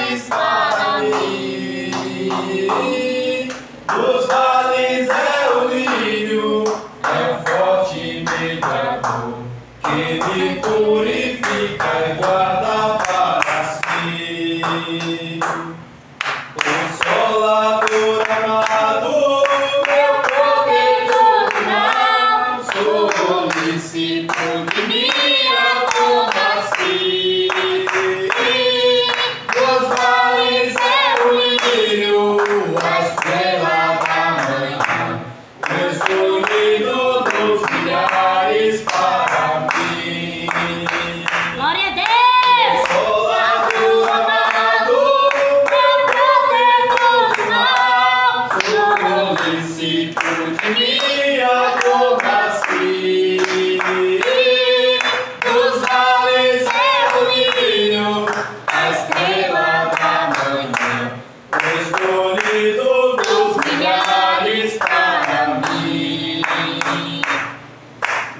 lugares para mim. Dos vales é o lírio, é o forte mediador, que me purifica e guarda para si. Consolador amado, meu protetor do mal, solicito de minha combaci. Dos vales é o lírio, a estrela da manhã, o escolhido dos milhares para mim. Glória a Deus! Consolador amado, meu protetor do mal, solicito de minha combaci. Dos vales é o lírio, a estrela da manhã, o escolhido dos milhares para mim.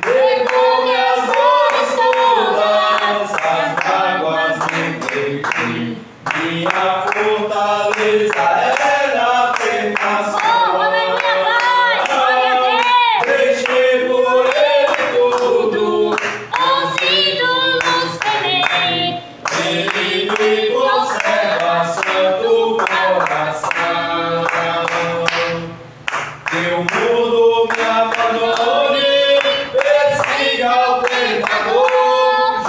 Levou minhas dores todas, as águas entendi, minha fortaleza é na tentação. Oh, aleluia, Pai! Glória a Deus! Deixei por ele tudo, Os ídolos temei. ele me conserva santo coração. Que o mundo me abandone, persiga o tentador,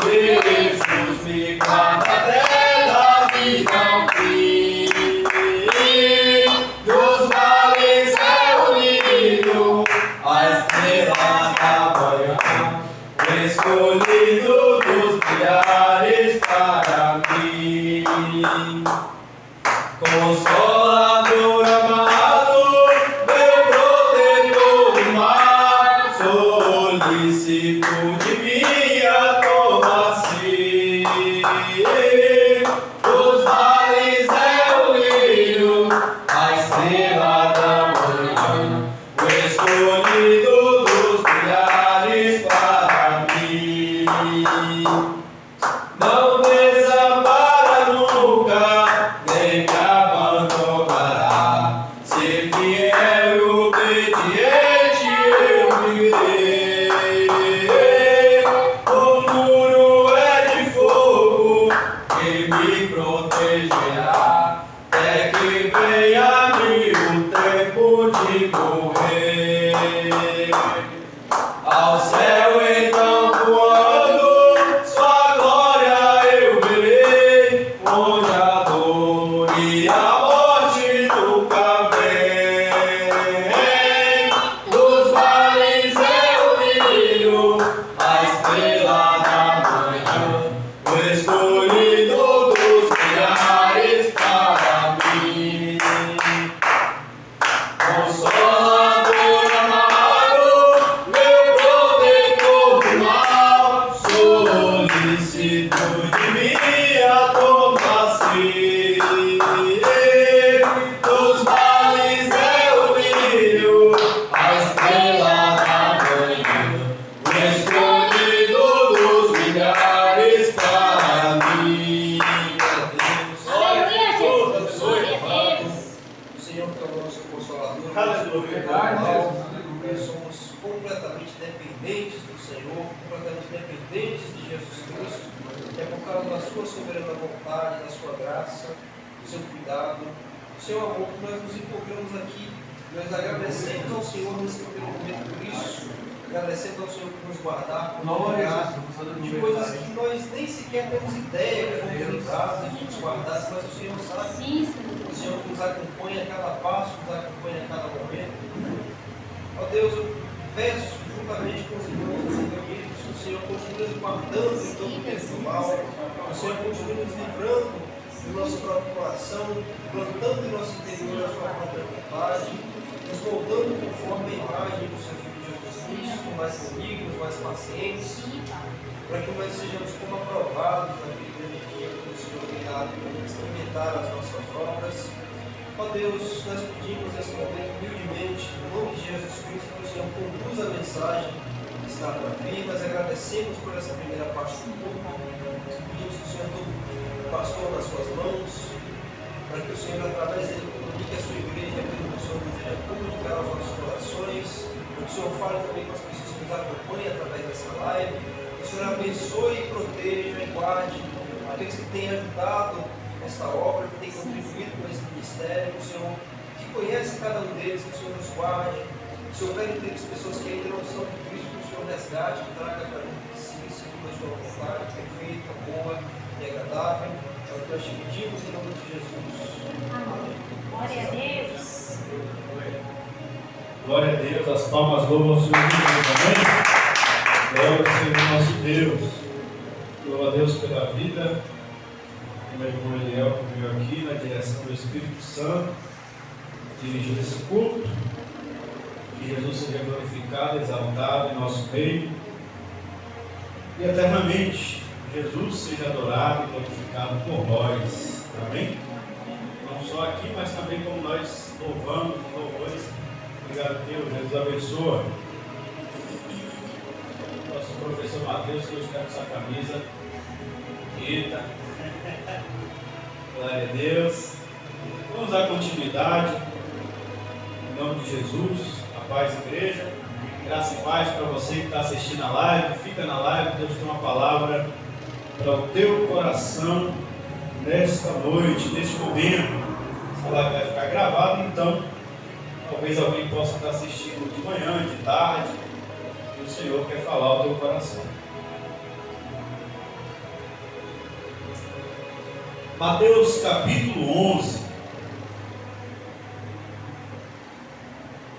Jesus me guarda até da vida ao fim. Dos vales é o lírio, a estrela da manhã, o escolhido dos milhares para mim. Consolador amado, meu protetor do mar, solicito de minha combaci. Dos vales é o lírio, a estrela da manhã, o escolhido dos milhares para mim. Não desampara nunca, nem me abandonará. Se fiel e obediente eu virei. O muro é de fogo que me protegerá, até que venha a mim o tempo de morrer. Ao céu então voando, sua glória eu verei, onde a dor e a morte nunca vem. Dos vales é o lírio, a estrela da manhã, o escolhido dos milhares para mim. Consolador amado, meu protetor do mal, solicito de minha combaci. Dos vales é o lírio, a estrela da manhã, o escolhido dos milhares para mim. Aleluia, Jesus! Glória a Deus! O Senhor que é o nosso Consolador, Aleluia. nós somos completamente dependentes do Senhor, completamente dependentes de Jesus Cristo. É por causa da sua soberana vontade, da sua graça, do seu cuidado, do seu amor que nós nos encontramos aqui. Nós agradecemos ao Senhor nesse primeiro momento por isso, agradecendo ao Senhor por nos guardar, por nos livrar de coisas que nós nem sequer temos ideia que fomos livrados, de nos guardar, mas o Senhor sabe. Sim, Senhor. O Senhor nos acompanha a cada passo, nos acompanha a cada momento. Ó Deus, eu peço juntamente com os irmãos desse reunidos que o Senhor continue nos guardando em todo o tempo do mal, que o Senhor continue nos livrando do nosso próprio coração, plantando em nosso interior a sua própria vontade, nos moldando conforme a imagem do seu Filho Jesus Cristo, mais benignos, mais pacientes, para que nós sejamos como aprovados naquele grande dia que o Senhor irá experimentar as nossas obras. Ó Deus, nós pedimos nesse momento humildemente, em nome de Jesus Cristo, que o Senhor conduza a mensagem que está para vir. Nós agradecemos por essa primeira parte do culto. Pedimos que o Senhor tome o pastor nas suas mãos, para que o Senhor, através dele, comunique a sua igreja aquilo que o Senhor deseja comunicar aos nossos corações, que o Senhor fale também com as pessoas que nos acompanham através dessa live, que o Senhor abençoe e proteja e guarde aqueles que têm ajudado esta obra, que têm contribuído com esse ministério, que o Senhor, que conhece cada um deles, que o Senhor nos guarde, que o Senhor pega entre as pessoas que ainda não são de Cristo, que o Senhor resgate, que traga para mim, que sim, segundo a sua vontade, perfeita, boa e agradável. É o que nós te pedimos em nome de Jesus. Amém. Glória a Deus. Glória a Deus, as palmas louvam o Senhor também. Glória ao Senhor nosso Deus. Louva a Deus pela vida do meu irmão Eliel, que veio aqui na direção do Espírito Santo, dirigir esse culto. Que Jesus seja glorificado, exaltado em nosso meio. E eternamente Jesus seja adorado e glorificado por nós. Amém? Não só aqui, mas também como nós louvamos os louvores. Obrigado, Deus. Jesus abençoa. Nosso professor Mateus, que hoje está com essa camisa. Eita. Glória a Deus. Vamos dar continuidade. Em nome de Jesus. A paz, igreja. Graça e paz para você que está assistindo a live. Fica na live. Deus tem uma palavra para o teu coração nesta noite, neste momento. Essa live vai ficar gravada, então talvez alguém possa estar assistindo de manhã, de tarde, e o Senhor quer falar ao teu coração. Mateus capítulo 11.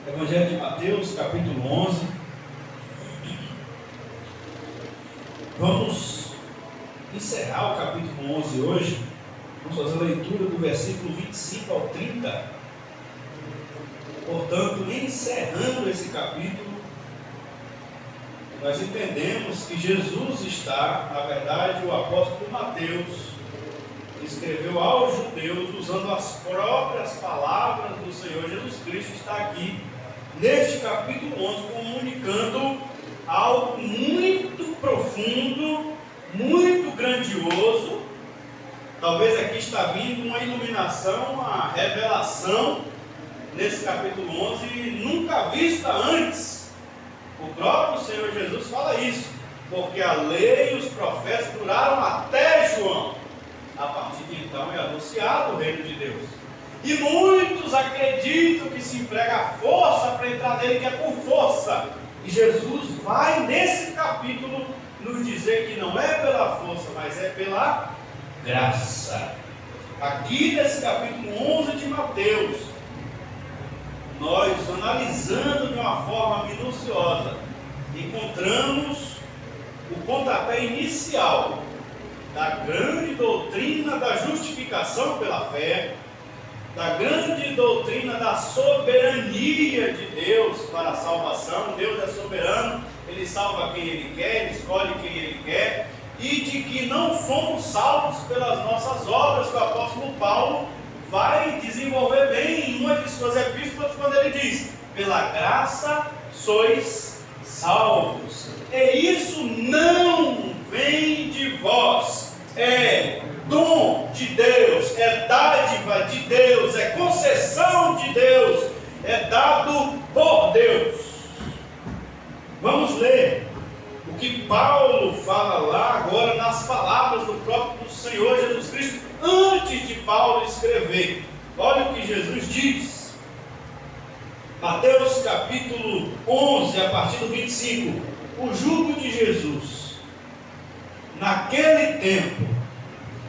Evangelho de Mateus capítulo 11. Vamos encerrar o capítulo 11 hoje. Vamos fazer a leitura do versículo 25 ao 30. Portanto, encerrando esse capítulo, nós entendemos que Jesus está, na verdade, o apóstolo Mateus escreveu aos judeus usando as próprias palavras do Senhor Jesus Cristo. Está aqui neste capítulo 11 comunicando algo muito profundo, muito grandioso. Talvez aqui está vindo uma iluminação, uma revelação nesse capítulo 11 nunca vista antes. O próprio Senhor Jesus fala isso, porque a lei e os profetas duraram até João. A partir de então é anunciado o reino de Deus. E muitos acreditam que se emprega a força para entrar nele, que é por força. E Jesus vai nesse capítulo nos dizer que não é pela força, mas é pela graça. Aqui nesse capítulo 11 de Mateus, nós, analisando de uma forma minuciosa, encontramos o pontapé inicial da grande doutrina da justificação pela fé, da grande doutrina da soberania de Deus para a salvação. Deus é soberano, Ele salva quem Ele quer, Ele escolhe quem Ele quer, e de que não somos salvos pelas nossas obras, que o apóstolo Paulo vai desenvolver bem em uma de suas epístolas, quando ele diz: pela graça sois salvos, e isso não vem de vós, é dom de Deus, é dádiva de Deus, é concessão de Deus, é dado por Deus. Vamos ler o que Paulo fala lá agora nas palavras do próprio Senhor Jesus Cristo, antes de Paulo escrever. Olha o que Jesus diz. Mateus capítulo 11, a partir do 25. O jugo de Jesus. Naquele tempo,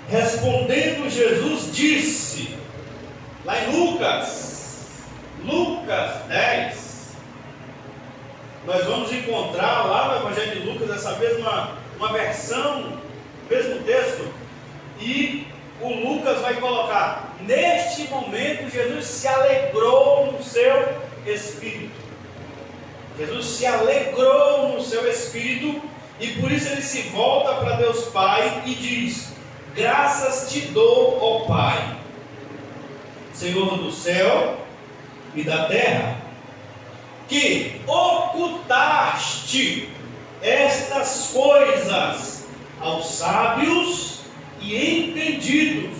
respondendo Jesus, disse, lá em Lucas 10, nós vamos encontrar lá no Evangelho de Lucas essa mesma uma versão, mesmo texto, e o Lucas vai colocar: neste momento Jesus se alegrou no seu espírito. Jesus se alegrou no seu espírito, e por isso ele se volta para Deus Pai e diz: graças te dou, ó Pai, Senhor do céu e da terra, que ocultaste estas coisas aos sábios e entendidos,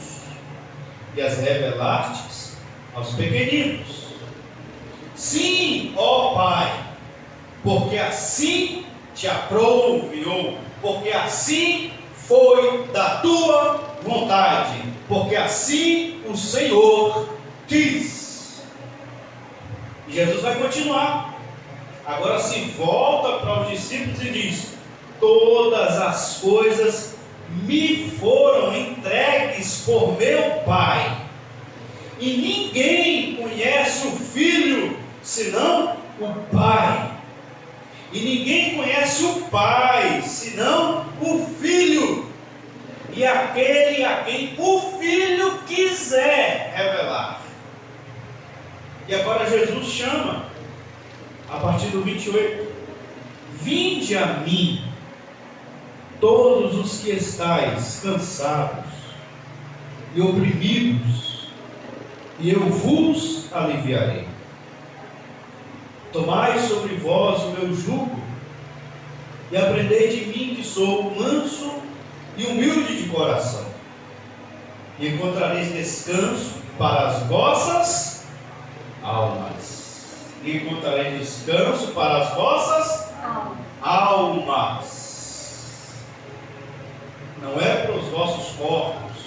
e as revelastes aos pequeninos. Sim, ó Pai, porque assim te aprouve, ou porque assim foi da tua vontade, porque assim o Senhor quis. E Jesus vai continuar. Agora se volta para os discípulos e diz: todas as coisas me foram entregues por meu Pai, e ninguém conhece o Filho senão o Pai, e ninguém conhece o Pai senão o Filho, e aquele a quem o Filho quiser revelar. E agora Jesus chama, a partir do 28, vinde a mim, todos os que estáis cansados e oprimidos, e eu vos aliviarei. Tomai sobre vós o meu jugo, e aprendei de mim, que sou manso e humilde de coração, e encontrareis descanso para as vossas almas. E encontrareis descanso para as vossas almas. Não é para os vossos corpos,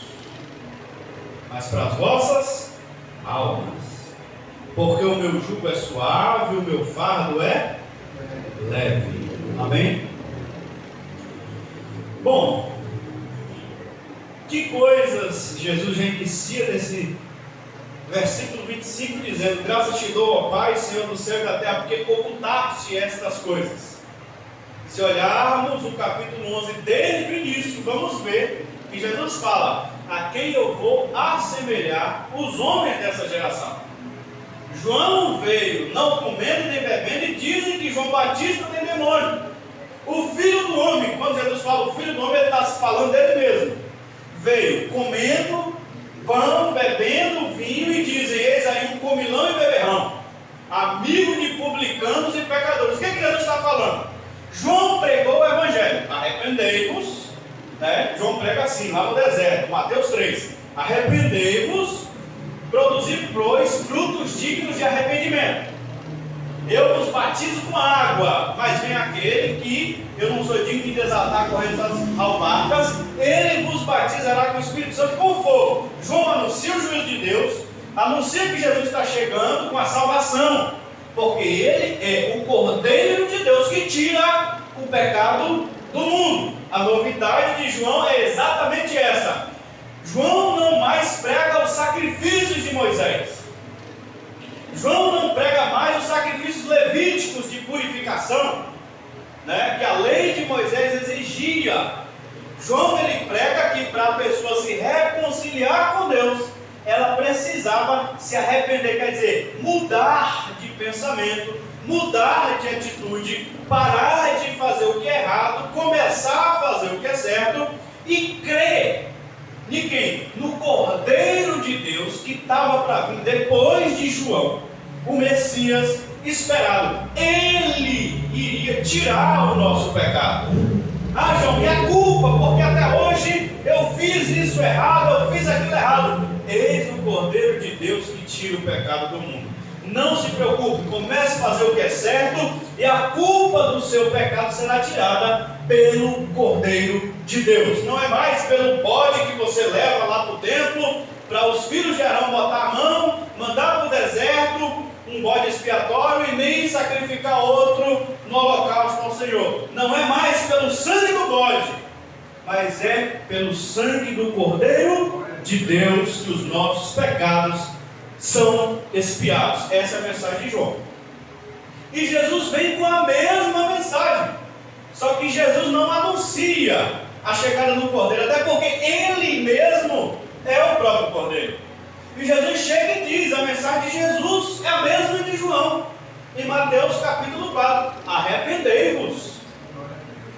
mas para as vossas almas. Porque o meu jugo é suave, o meu fardo é leve. Amém? Bom, que coisas Jesus já inicia nesse versículo 25, dizendo: graças te dou, ó Pai, Senhor do céu e da terra, porque ocultaste estas coisas. Se olharmos o capítulo 11 desde o início, vamos ver que Jesus fala: a quem eu vou assemelhar os homens dessa geração. João veio não comendo nem bebendo, e dizem que João Batista tem demônio. O Filho do Homem, quando Jesus fala o Filho do Homem, ele está falando dele mesmo. Veio comendo pão, bebendo vinho, e dizem: eis aí um comilão e beberrão, amigo de publicanos e pecadores. O que Jesus está falando? João pregou o Evangelho: arrependei-vos, né? João prega assim, lá no deserto, Mateus 3: arrependei-vos, produzi, pois, frutos dignos de arrependimento. Eu vos batizo com água, mas vem aquele que eu não sou digno de desatar correntes alparcas, ele vos batizará com o Espírito Santo e com fogo. João anuncia o juízo de Deus, anuncia que Jesus está chegando com a salvação, porque ele é o Cordeiro de Deus que tira o pecado do mundo. A novidade de João é exatamente essa: João não mais prega os sacrifícios de Moisés. João não prega mais os sacrifícios levíticos de purificação, né, que a lei de Moisés exigia. João, ele prega que para a pessoa se reconciliar com Deus, ela precisava se arrepender, quer dizer, mudar de pensamento, mudar de atitude, parar de fazer o que é errado, começar a fazer o que é certo e crer em quem? No Cordeiro de Deus que estava para vir depois de João, o Messias esperado. Ele iria tirar o nosso pecado. Ah, João, minha culpa, porque até hoje eu fiz isso errado, eu fiz aquilo errado. Eis o Cordeiro de Deus que tira o pecado do mundo. Não se preocupe, comece a fazer o que é certo, e a culpa do seu pecado será tirada pelo Cordeiro de Deus. Não é mais pelo bode que você leva lá para o templo, para os filhos de Arão botar a mão, mandar para o deserto um bode expiatório e nem sacrificar outro no holocausto ao Senhor. Não é mais pelo sangue do bode, mas é pelo sangue do Cordeiro de Deus que os nossos pecados são expiados. Essa é a mensagem de João. E Jesus vem com a mesma mensagem, só que Jesus não anuncia a chegada do Cordeiro, até porque ele mesmo é o próprio Cordeiro. E Jesus chega e diz: a mensagem de Jesus é a mesma de João, em Mateus capítulo 4: arrependei-vos.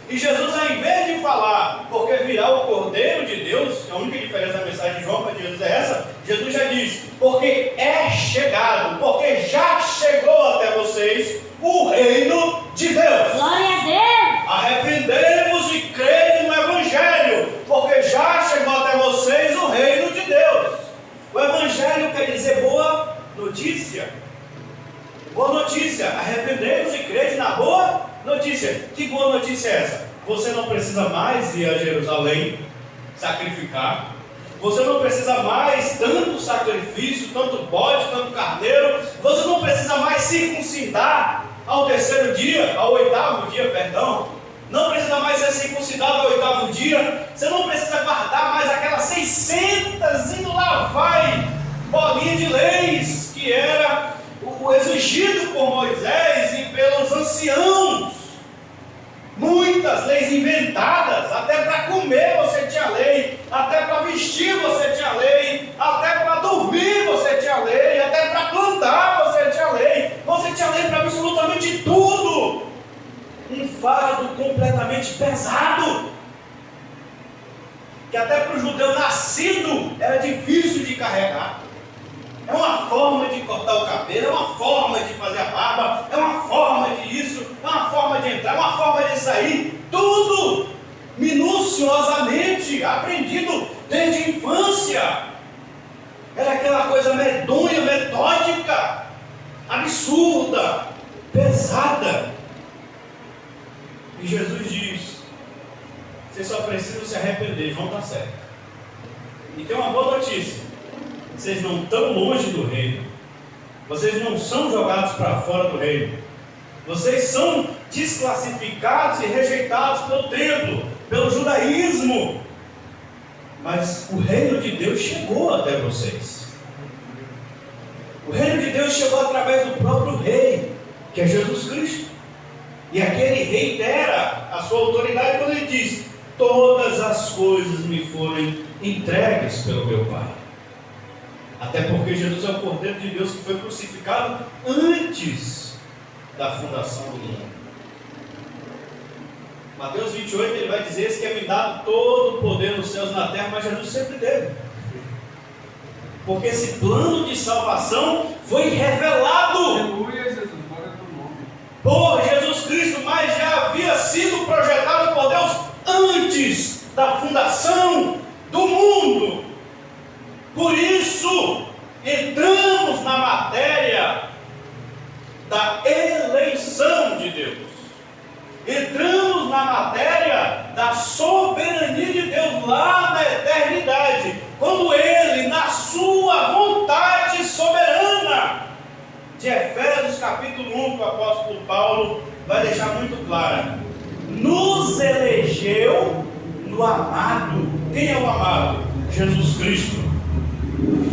E Jesus, ao invés de falar porque virá o Cordeiro de Deus, a única diferença da mensagem de João para Jesus é essa, Jesus já diz: porque é chegado, porque já chegou até vocês o reino de Deus. Glória a Deus! Arrependei-vos e crede no Evangelho, porque já chegou até vocês o reino de Deus. O notícia. Boa notícia, arrependei-vos e crede na boa notícia. Que boa notícia é essa? Você não precisa mais ir a Jerusalém sacrificar. Você não precisa mais tanto sacrifício, tanto bode, tanto carneiro. Você não precisa mais circuncidar ao terceiro dia, ao oitavo dia, perdão. Não precisa mais ser circuncidado ao oitavo dia. Você não precisa guardar mais aquelas 600 e lá vai bolinha de leis que era o exigido por Moisés e pelos anciãos. Muitas leis inventadas, até para comer você tinha lei, até para vestir você tinha lei, até para dormir você tinha lei, até para plantar você tinha lei para absolutamente tudo. Um fardo completamente pesado, que até para o judeu nascido era difícil de carregar. É uma forma de cortar o cabelo, é uma forma de fazer a barba, é uma forma de isso, é uma forma de entrar, é uma forma de sair. Tudo minuciosamente aprendido desde a infância. Era aquela coisa medonha, metódica, absurda, pesada. E Jesus diz: vocês só precisam se arrepender, vão estar certo. E tem uma boa notícia: vocês não estão longe do reino. Vocês não são jogados para fora do reino. Vocês são desclassificados e rejeitados pelo templo, pelo judaísmo. Mas o reino de Deus chegou até vocês. O reino de Deus chegou através do próprio rei, que é Jesus Cristo. E aquele reitera a sua autoridade quando ele diz: todas as coisas me foram entregues pelo meu Pai. Até porque Jesus é o Cordeiro de Deus que foi crucificado antes da fundação do mundo. Mateus 28, ele vai dizer que é me dado todo o poder nos céus e na terra, mas Jesus sempre teve. Porque esse plano de salvação foi revelado. Aleluia, Jesus, glória ao teu nome. Por Jesus Cristo, mas já havia sido projetado por Deus antes da fundação do mundo. Por isso, entramos na matéria da eleição de Deus. Entramos na matéria da soberania de Deus lá na eternidade, quando Ele, na sua vontade soberana, de Efésios capítulo 1, que o apóstolo Paulo vai deixar muito clara, nos elegeu no amado. Quem é o amado? Jesus Cristo.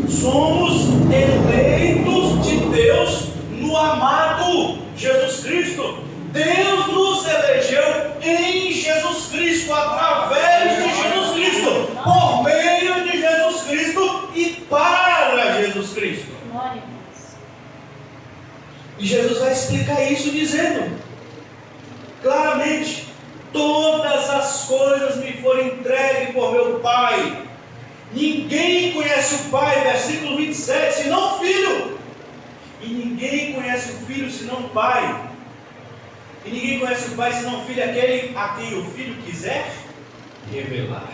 Somos eleitos de Deus no amado Jesus Cristo. Deus nos elegeu em Jesus Cristo, através de Jesus Cristo, por meio de Jesus Cristo e para Jesus Cristo. Glória a Deus. E Jesus vai explicar isso dizendo claramente: todas as coisas me foram entregues por meu Pai. Ninguém conhece o Pai, versículo 27, senão o Filho. E ninguém conhece o Filho senão o Pai. E ninguém conhece o Pai senão o Filho, aquele a quem o Filho quiser revelar.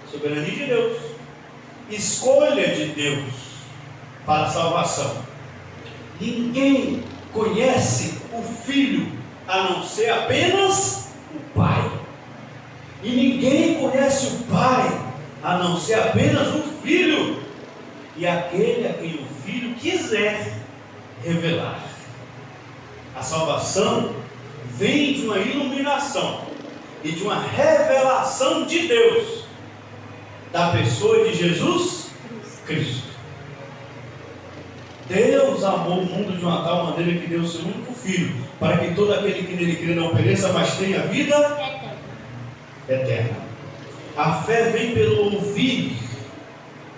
Soberania de Deus, escolha de Deus para a salvação. Ninguém conhece o Filho a não ser apenas o Pai. E ninguém conhece o Pai a não ser apenas o Filho, e aquele a quem o Filho quiser revelar. A salvação vem de uma iluminação e de uma revelação de Deus, da pessoa de Jesus Cristo. Deus amou o mundo de uma tal maneira que deu o seu único Filho, para que todo aquele que nele crê não pereça, mas tenha vida eterna. A fé vem pelo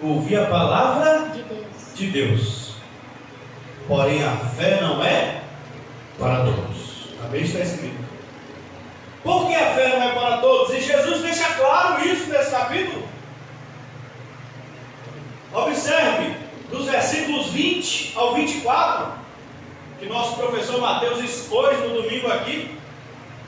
ouvir a palavra de Deus. Porém a fé não é para todos. Também está escrito. Por que a fé não é para todos? E Jesus deixa claro isso nesse capítulo. Observe dos versículos 20 ao 24, que nosso professor Mateus expôs no domingo aqui.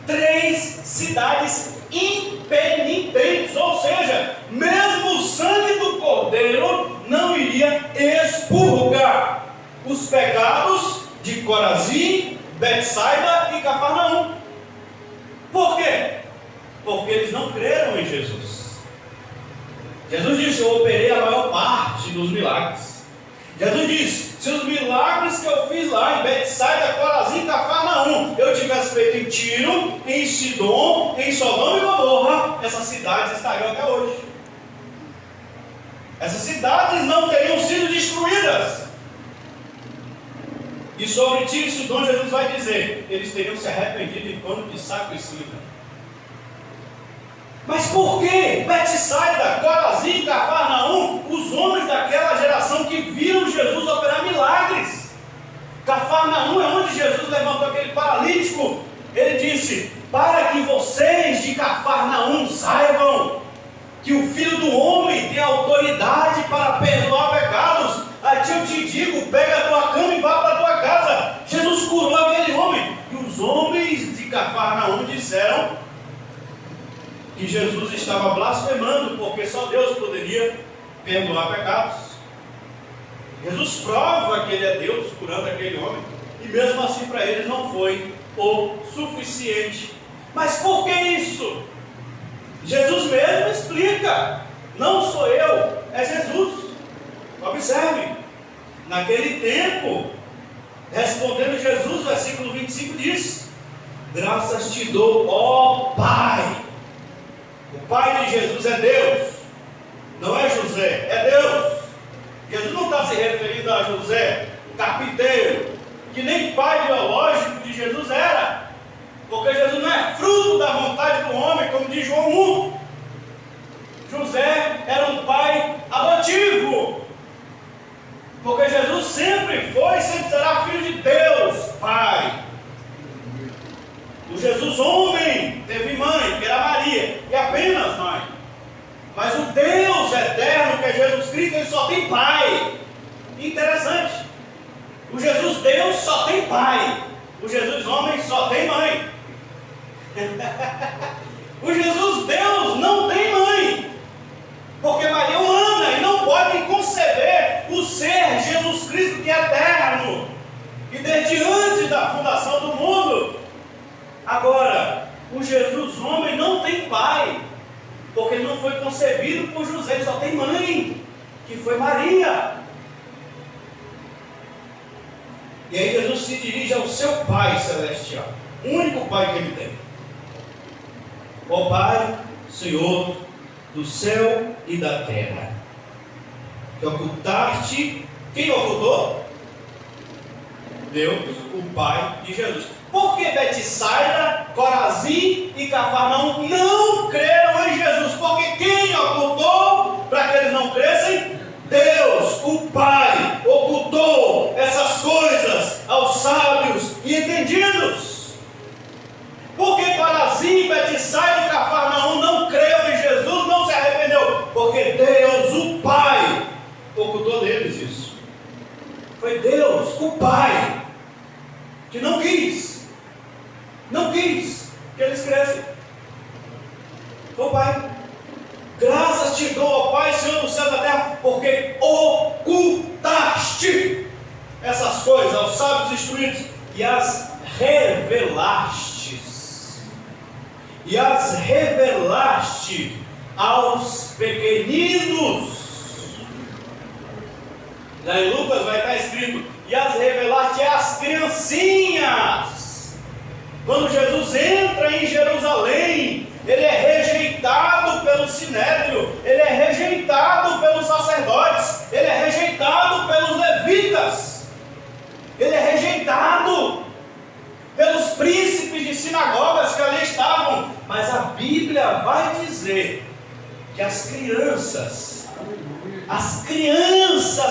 3 cidades impenitentes, ou seja, mesmo o sangue do Cordeiro não iria expurgar os pecados de Corazim, Betsaida e Cafarnaum. Por quê? Porque eles não creram em Jesus. Jesus disse: eu operei a maior parte dos milagres. Jesus disse: se os milagres que eu fiz lá em Betsaida, Corazim, Cafarnaum, eu tivesse feito em Tiro, em Sidom, em Sodoma e Gomorra, essas cidades estariam até hoje. Essas cidades não teriam sido destruídas. E sobre Tiro e Sidom, Jesus vai dizer: eles teriam se arrependido em pano de saco e cinza. Mas por que Betsaida, Corazim, Cafarnaum, os homens daquela geração que viram Jesus operar milagres? Cafarnaum é onde Jesus levantou aquele paralítico. Ele disse: para que vocês de Cafarnaum saibam que o Filho do Homem tem autoridade para perdoar pecados. Aqui eu te digo: pega a tua cama e vá para a tua casa. Jesus curou aquele homem. E os homens de Cafarnaum disseram que Jesus estava blasfemando, porque só Deus poderia perdoar pecados. Jesus prova que Ele é Deus curando aquele homem, e mesmo assim para eles não foi o suficiente. Mas por que isso? Jesus mesmo explica: não sou eu, é Jesus. Observe, naquele tempo, respondendo Jesus, versículo 25 diz: graças te dou, ó Pai. O pai de Jesus é Deus, não é José, é Deus. Jesus não está se referindo a José, o carpinteiro, que nem pai biológico de Jesus era, porque Jesus não é fruto da vontade do homem, como diz João 1. José era um pai adotivo, porque Jesus sempre foi e sempre será filho de Deus, Pai. O Jesus homem teve mãe, que era Maria, e apenas mãe. Mas o Deus eterno, que é Jesus Cristo, ele só tem pai. Interessante. O Jesus Deus só tem pai. O Jesus homem só tem mãe. O Jesus Deus não tem mãe, porque Maria é humana e não pode conceber o ser Jesus Cristo, que é eterno, e desde antes da fundação do mundo. Agora, o Jesus homem não tem pai, porque ele não foi concebido por José, ele só tem mãe, que foi Maria. E aí Jesus se dirige ao seu Pai celestial, o único Pai que ele tem. Ó Pai, Senhor do céu e da terra, que ocultaste, quem ocultou? Deus, o Pai de Jesus. Por que Betsaida, Corazim e Cafarnaum não creram em Jesus? Porque quem ocultou para que eles não crescem? Deus, o Pai, ocultou essas coisas aos sábios e entendidos. Por que Corazim, Betsaida e Cafarnaum não creram em Jesus, não se arrependeu? Porque Deus, o Pai, ocultou deles isso. Foi Deus, o Pai, que não quis que eles crescem. Ô Pai, graças te dou, ó Pai, Senhor do céu e da terra, porque ocultaste essas coisas aos sábios instruídos e as revelaste aos pequeninos. Lá em Lucas vai estar escrito: e as revelaste às criancinhas. Quando Jesus entra em Jerusalém, ele é rejeitado pelo sinédrio, ele é rejeitado pelos sacerdotes, ele é rejeitado pelos levitas, ele é rejeitado pelos príncipes de sinagogas que ali estavam. Mas a Bíblia vai dizer que as crianças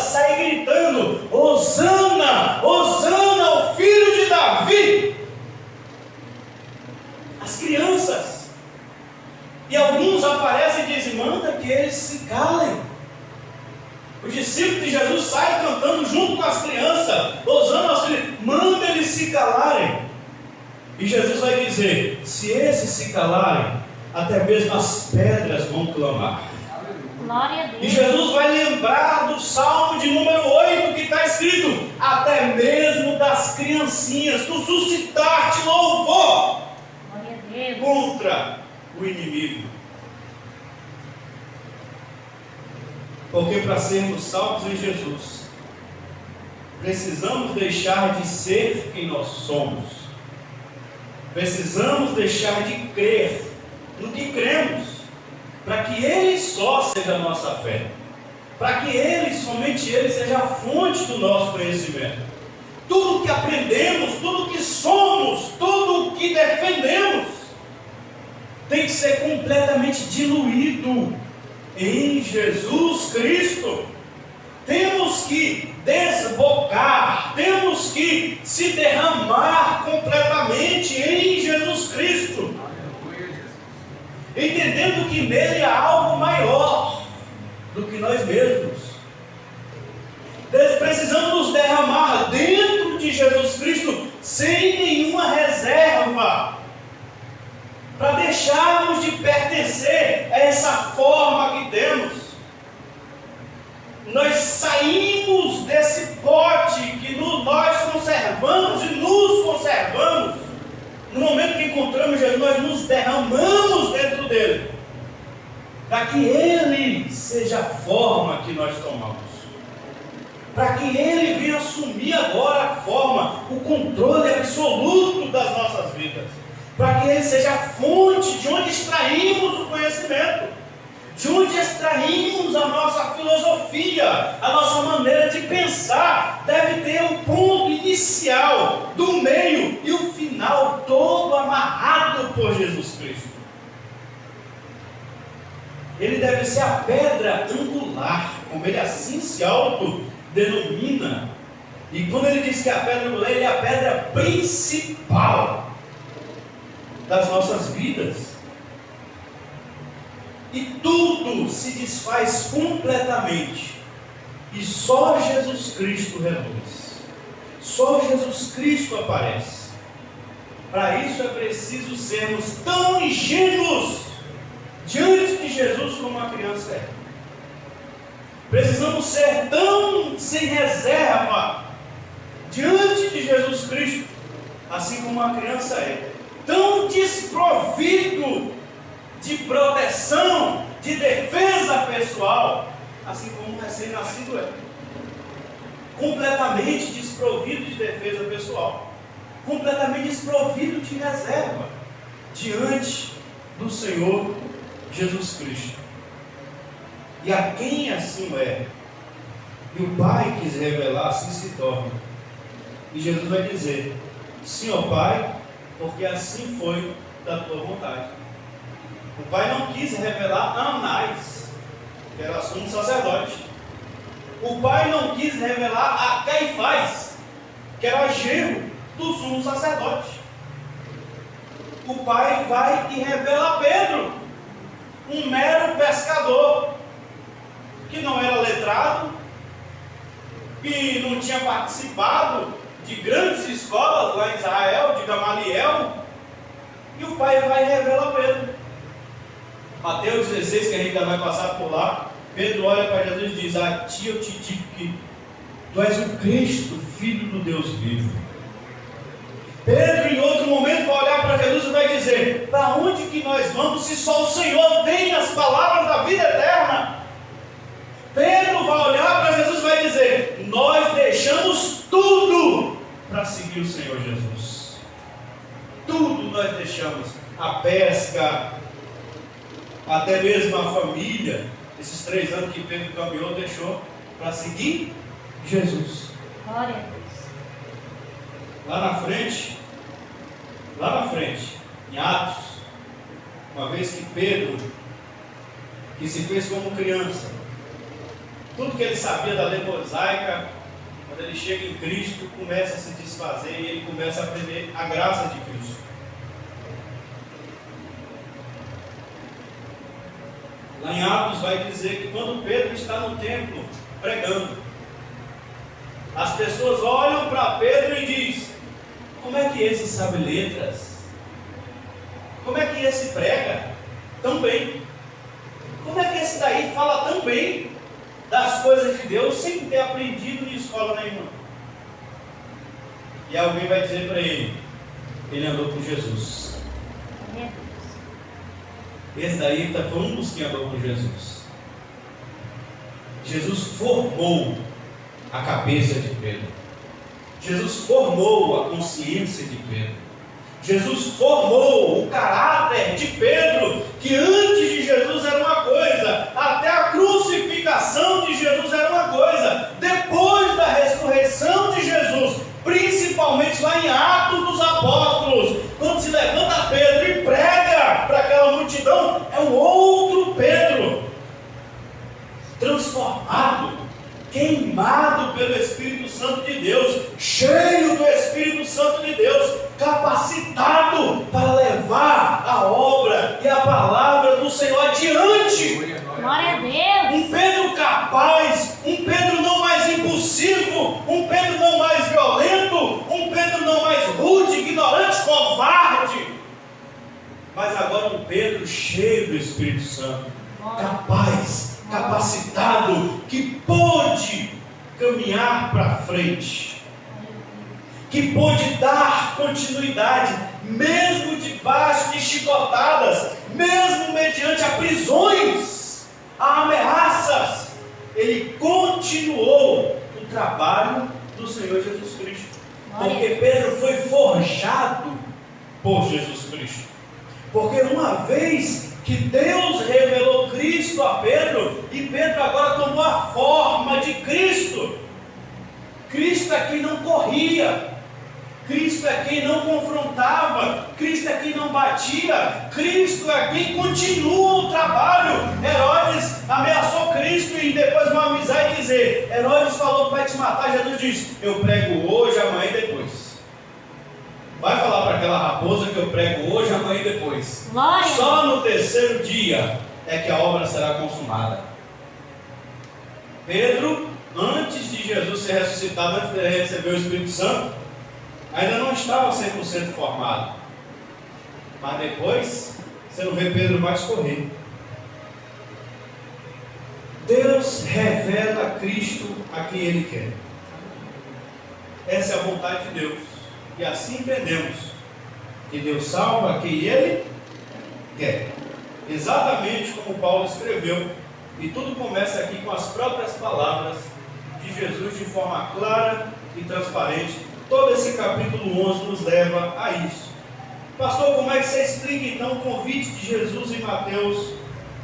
saem gritando: Hosana, Hosana ao filho de Davi. As crianças. E alguns aparecem e dizem: manda que eles se calem. Os discípulos de Jesus saem cantando junto com as crianças: Hosana aos filhos, manda eles se calarem. E Jesus vai dizer: se esses se calarem, até mesmo as pedras vão clamar. Glória a Deus. E Jesus vai lembrar do Salmo de número dancinhas, tu suscitaste louvor Glória a Deus. contra o inimigo. Porque para sermos salvos em Jesus, precisamos deixar de ser quem nós somos. Precisamos deixar de crer no que cremos, para que Ele só seja a nossa fé, para que Ele, somente Ele, seja a fonte do nosso conhecimento. Tudo que aprendemos, tudo que somos, tudo que defendemos, tem que ser completamente diluído em Jesus Cristo. Temos que desbocar, temos que se derramar completamente em Jesus Cristo, entendendo que nele há algo maior do que nós mesmos. Precisamos nos derramar dentro de Jesus Cristo sem nenhuma reserva, para deixarmos de pertencer a essa forma que temos. Nós saímos desse pote que nós conservamos e nos conservamos. No momento que encontramos Jesus, nós nos derramamos dentro dele, para que Ele seja a forma que nós tomamos, para que Ele venha assumir agora a forma, o controle absoluto das nossas vidas, para que Ele seja a fonte de onde extraímos o conhecimento, de onde extraímos a nossa filosofia, a nossa maneira de pensar. Deve ter um ponto inicial, do meio e o final, todo amarrado por Jesus Cristo. Ele deve ser a pedra angular, como ele assim se autodenomina. E quando ele diz que é a pedra angular, ele é a pedra principal das nossas vidas. E tudo se desfaz completamente, e só Jesus Cristo reluz, só Jesus Cristo aparece. Para isso é preciso sermos tão ingênuos diante de Jesus como uma criança é. Precisamos ser tão sem reserva diante de Jesus Cristo, assim como uma criança é, tão desprovido de proteção, de defesa pessoal, assim como um recém-nascido é. Completamente desprovido de defesa pessoal, completamente desprovido de reserva diante do Senhor Jesus Cristo. E a quem assim é, e o Pai quis revelar, assim se torna. E Jesus vai dizer: sim, ó Pai, porque assim foi da tua vontade. O Pai não quis revelar a Anás, que era sumo sacerdote. O Pai não quis revelar a Caifás, que era genro do sumo sacerdote. O Pai vai e revela a Pedro, um mero pescador, que não era letrado, que não tinha participado de grandes escolas lá em Israel, de Gamaliel. E o Pai vai e revela a Pedro. Mateus 16, que a gente ainda vai passar por lá, Pedro olha para Jesus e diz: a ti eu te digo que tu és o Cristo, Filho do Deus vivo. Pedro, em outro momento, vai olhar para Jesus e vai dizer: para onde que nós vamos se só o Senhor tem as palavras da vida eterna? Pedro vai olhar para Jesus e vai dizer: nós deixamos tudo para seguir o Senhor Jesus. Tudo nós deixamos, a pesca, até mesmo a família. Esses 3 anos que Pedro caminhou, deixou para seguir Jesus. Glória a Deus. Lá na frente, em Atos, uma vez que Pedro, que se fez como criança, tudo que ele sabia da lei mosaica, quando ele chega em Cristo, começa a se desfazer e ele começa a aprender a graça de Cristo. Lá em Atos vai dizer que quando Pedro está no templo pregando, as pessoas olham para Pedro e dizem: como é que esse sabe letras? Como é que esse prega tão bem? Como é que esse daí fala tão bem das coisas de Deus sem ter aprendido em escola nenhuma? E alguém vai dizer para ele andou com Jesus. Glória a Deus. Esse daí foi um dos que andou com Jesus. Jesus formou a cabeça de Pedro. Jesus formou a consciência de Pedro. Jesus formou o caráter de Pedro, que antes de Jesus era uma coisa, até a crucificação de Jesus era uma coisa, depois da ressurreição de Jesus, principalmente lá em Atos dos Apóstolos, quando se levanta Pedro e prega para aquela multidão, é um outro Pedro, transformado, queimado pelo Espírito Santo de Deus, cheio do Espírito Santo de Deus, capacitado para levar a obra e a palavra do Senhor adiante. Glória a Deus. Um Pedro capaz, um Pedro não mais impulsivo, um Pedro não mais violento, um Pedro não mais rude, ignorante, covarde, mas agora um Pedro cheio do Espírito Santo, capaz, capacitado, que pôde caminhar para frente, que pôde dar continuidade, mesmo debaixo de chicotadas, mesmo mediante a prisões, a ameaças, ele continuou o trabalho do Senhor Jesus Cristo, porque Pedro foi forjado por Jesus Cristo, porque uma vez que Deus revelou Cristo a Pedro, e Pedro agora tomou a forma de Cristo. Cristo é quem não corria, Cristo é quem não confrontava, Cristo é quem não batia, Cristo é quem continua o trabalho. Herodes ameaçou Cristo e depois vão avisar e dizer: Herodes falou que vai te matar. Jesus diz: eu prego hoje, amanhã e depois. Vai falar para aquela raposa que eu prego hoje, amanhã e depois. Glória. Só no terceiro dia é que a obra será consumada. Pedro, antes de Jesus ser ressuscitado, antes de receber o Espírito Santo, ainda não estava 100% formado. Mas depois, você não vê Pedro mais correr. Deus revela Cristo a quem Ele quer. Essa é a vontade de Deus. E assim entendemos que Deus salva quem Ele quer. Exatamente como Paulo escreveu. E tudo começa aqui com as próprias palavras de Jesus de forma clara e transparente. Todo esse capítulo 11 nos leva a isso. Pastor, como é que você explica então o convite de Jesus em Mateus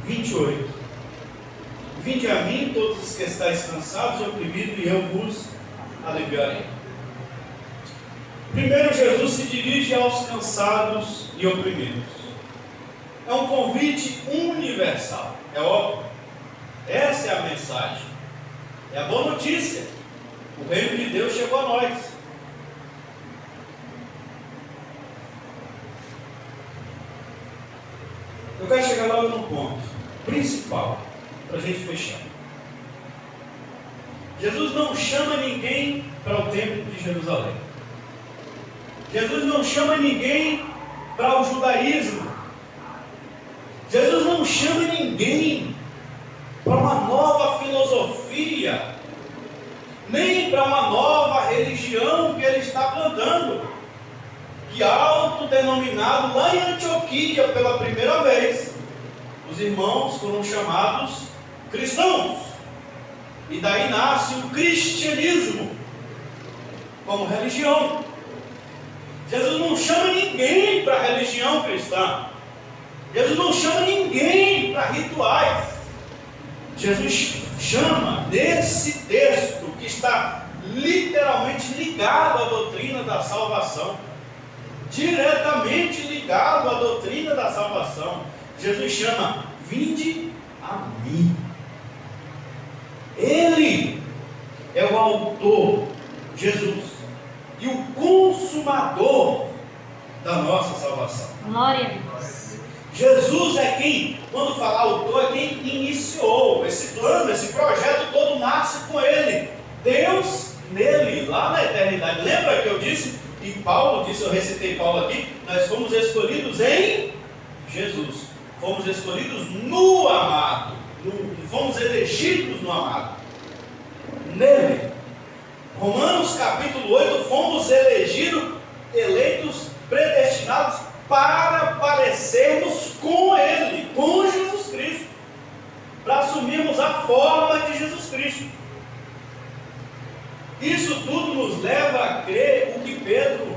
28? Vinde a mim todos os que estáis cansados e oprimidos, e eu vos aliviarei. Primeiro, Jesus se dirige aos cansados e oprimidos. É um convite universal, é óbvio. Essa é a mensagem. É a boa notícia. O reino de Deus chegou a nós. Eu quero chegar logo no ponto principal, para a gente fechar. Jesus não chama ninguém para o templo de Jerusalém. Jesus não chama ninguém para o judaísmo. Jesus não chama ninguém para uma nova filosofia, nem para uma nova religião que ele está plantando, que autodenominado lá em Antioquia pela primeira vez, os irmãos foram chamados cristãos, e daí nasce o cristianismo como religião. Jesus não chama ninguém para a religião cristã. Jesus não chama ninguém para rituais. Jesus chama nesse texto que está literalmente ligado à doutrina da salvação, diretamente ligado à doutrina da salvação. Jesus chama: vinde a mim. Ele é o autor, Jesus, e o consumador da nossa salvação. Glória a Deus. Jesus é quem, quando falar autor, é quem iniciou esse plano, esse projeto todo nasce com Ele. Deus nele, lá na eternidade. Lembra que eu disse, e Paulo disse, eu recitei Paulo aqui, nós fomos escolhidos em Jesus. Fomos escolhidos no amado. Fomos elegidos no amado. Nele. Romanos capítulo 8, fomos elegidos elegidos, eleitos, predestinados para parecermos com Ele, com Jesus Cristo, para assumirmos a forma de Jesus Cristo. Isso tudo nos leva a crer o que Pedro,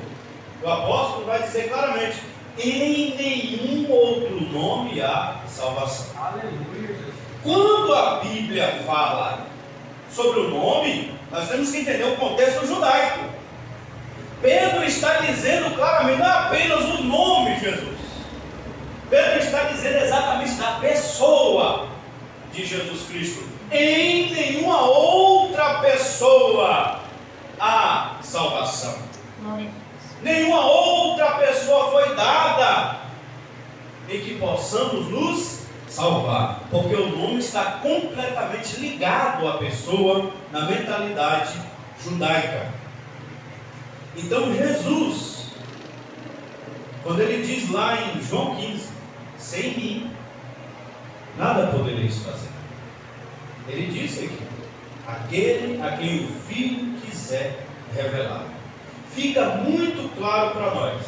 o apóstolo, vai dizer claramente: em nenhum outro nome há salvação. Aleluia, Jesus. Quando a Bíblia fala sobre o nome, nós temos que entender o contexto judaico. Pedro está dizendo claramente, não é apenas o nome Jesus. Pedro está dizendo exatamente da pessoa de Jesus Cristo. Em nenhuma outra pessoa há salvação. Glória a Deus. Nenhuma outra pessoa foi dada em que possamos nos salvar, porque o nome está completamente ligado à pessoa na mentalidade judaica. Então Jesus, quando ele diz lá em João 15, sem mim nada podereis fazer, ele diz aqui: aquele a quem o Filho quiser revelar. Fica muito claro para nós: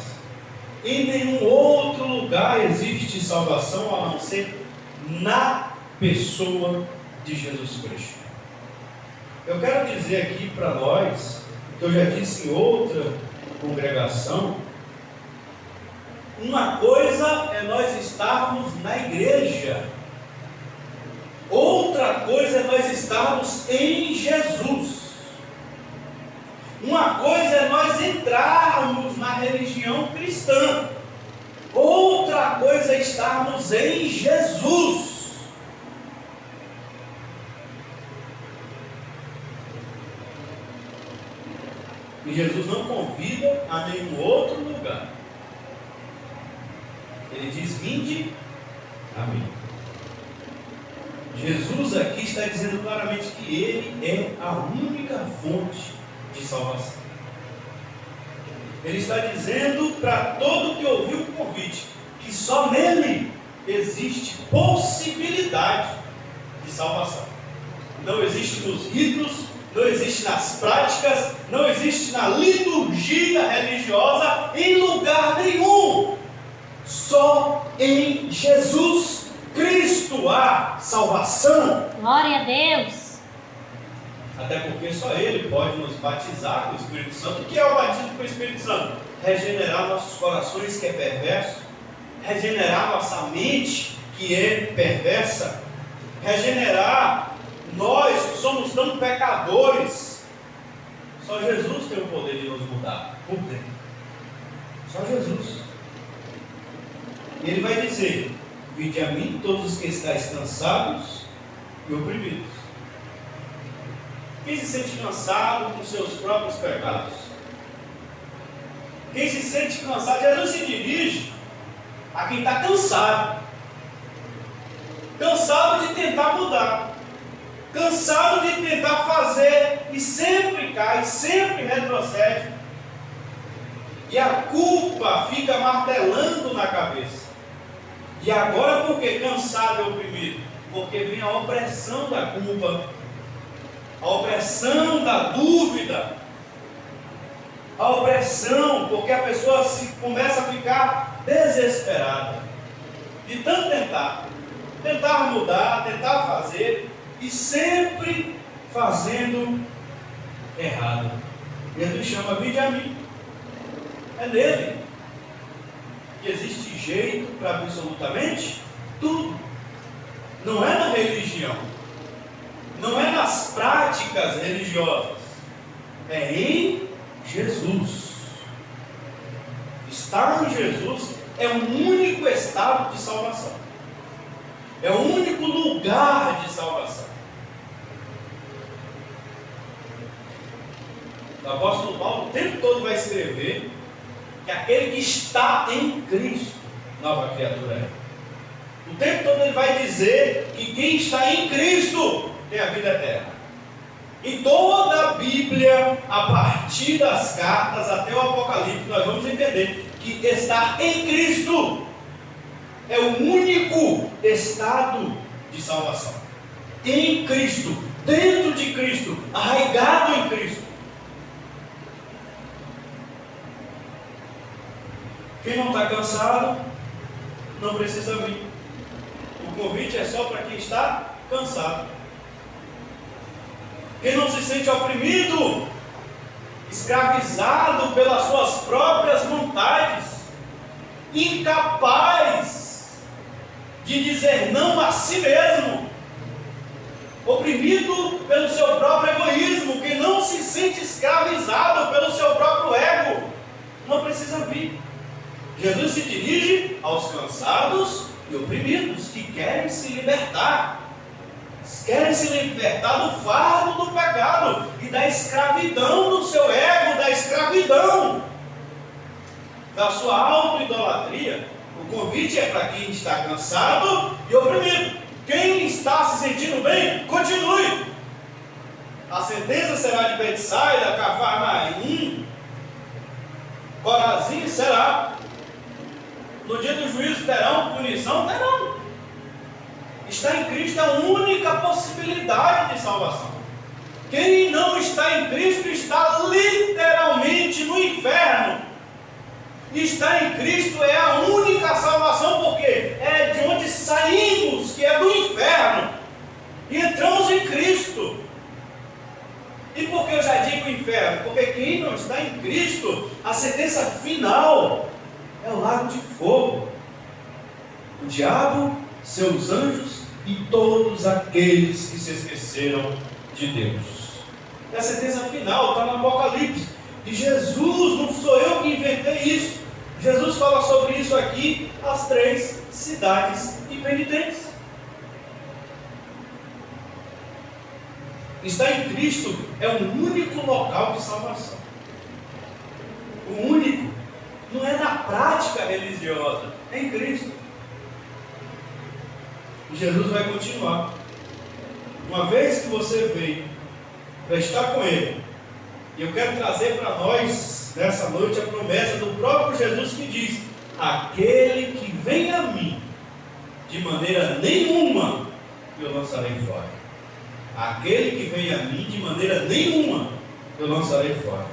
em nenhum outro lugar existe salvação a não ser na pessoa de Jesus Cristo. Eu quero dizer aqui para nós, que eu já disse em outra congregação, uma coisa é nós estarmos na igreja, outra coisa é nós estarmos em Jesus. Uma coisa é nós entrarmos na religião cristã, outra coisa é estarmos em Jesus. E Jesus não convida a nenhum outro lugar. Ele diz: vinde a mim. Jesus aqui está dizendo claramente que Ele é a única fonte de salvação. Ele está dizendo para todo que ouviu o convite que só nele existe possibilidade de salvação. Não existe nos ritos, não existe nas práticas, não existe na liturgia religiosa, em lugar nenhum. Só em Jesus Cristo há salvação. Glória a Deus. Até porque só Ele pode nos batizar com o Espírito Santo. O que é o batismo com o Espírito Santo? Regenerar nossos corações, que é perverso. Regenerar nossa mente, que é perversa. Regenerar nós, que somos tão pecadores. Só Jesus tem o poder de nos mudar por dentro. Só Jesus. E Ele vai dizer: vinde a mim todos os que estáis cansados e oprimidos. Quem se sente cansado com seus próprios pecados? Quem se sente cansado? Jesus se dirige a quem está cansado. Cansado de tentar mudar. Cansado de tentar fazer e sempre cai, sempre retrocede. E a culpa fica martelando na cabeça. E agora por que cansado e oprimido? Porque vem a opressão da culpa, a opressão da dúvida, a opressão, porque a pessoa começa a ficar desesperada, de tanto tentar mudar, tentar fazer, e sempre fazendo errado. Jesus chama: vinde a mim. É nele que existe jeito para absolutamente tudo. Não é na religião, não é nas práticas religiosas, é em Jesus. Estar em Jesus é o único estado de salvação, é o único lugar de salvação. O apóstolo Paulo o tempo todo vai escrever que aquele que está em Cristo, nova criatura é. O tempo todo ele vai dizer que quem está em Cristo tem a vida eterna. E toda a Bíblia, a partir das cartas até o Apocalipse, nós vamos entender que estar em Cristo é o único estado de salvação. Em Cristo, dentro de Cristo, arraigado em Cristo. Quem não está cansado, não precisa vir. O convite é só para quem está cansado. Quem não se sente oprimido, escravizado pelas suas próprias vontades, incapaz de dizer não a si mesmo, oprimido pelo seu próprio egoísmo, que não se sente escravizado pelo seu próprio ego, não precisa vir. Jesus se dirige aos cansados e oprimidos que querem se libertar do fardo do pecado e da escravidão do seu ego, da escravidão da sua auto-idolatria. O convite é para quem está cansado e oprimido. Quem está se sentindo bem, continue. A sentença será de Betsaida, Cafarnaim, Corazim será. No dia do juízo terão punição? Terão. Está em Cristo a única possibilidade de salvação. Quem não está em Cristo está literalmente no inferno. Estar em Cristo é a única salvação, porque é de onde saímos, que é do inferno, e entramos em Cristo. E por que eu já digo inferno? Porque quem não está em Cristo, a sentença final é o lago de fogo. O diabo, seus anjos e todos aqueles que se esqueceram de Deus. É a sentença final, está no Apocalipse. E Jesus, não sou eu que inventei isso. Jesus fala sobre isso aqui, as 3 cidades impenitentes. Estar em Cristo é o único local de salvação. O único. Não é na prática religiosa, é em Cristo. E Jesus vai continuar. Uma vez que você veio para estar com Ele, e eu quero trazer para nós, nessa noite, a promessa do próprio Jesus que diz: aquele que vem a mim, de maneira nenhuma eu lançarei fora. Aquele que vem a mim, de maneira nenhuma eu lançarei fora.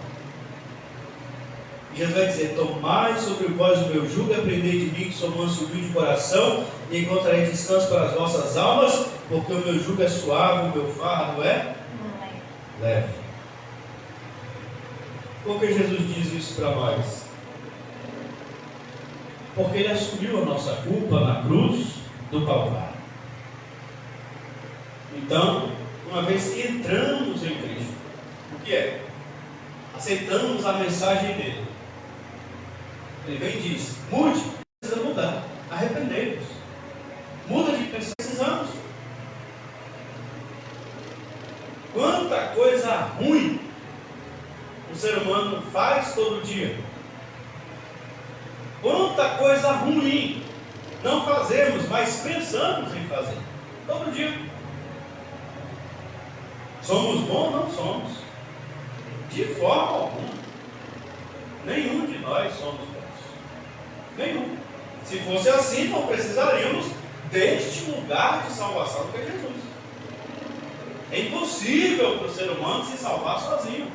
Jesus vai dizer: tomai sobre vós o meu jugo, aprendei de mim, que sou manso e humilde de coração, e encontrarei descanso para as vossas almas, porque o meu jugo é suave, o meu fardo é leve. Por que Jesus diz isso para nós? Porque Ele assumiu a nossa culpa na cruz do Calvário. Então, uma vez que entramos em Cristo, o que é? Aceitamos a mensagem dele. Ele vem e diz: mude, precisa mudar, arrependei-vos, muda de pensar, precisamos. Quanta coisa ruim o ser humano faz todo dia, quanta coisa ruim não fazemos, mas pensamos em fazer todo dia. Somos bons? Não somos, de forma alguma. Nenhum de nós somos bons. Nenhum. Se fosse assim, não precisaríamos deste lugar de salvação que é Jesus. É impossível para o ser humano se salvar sozinho,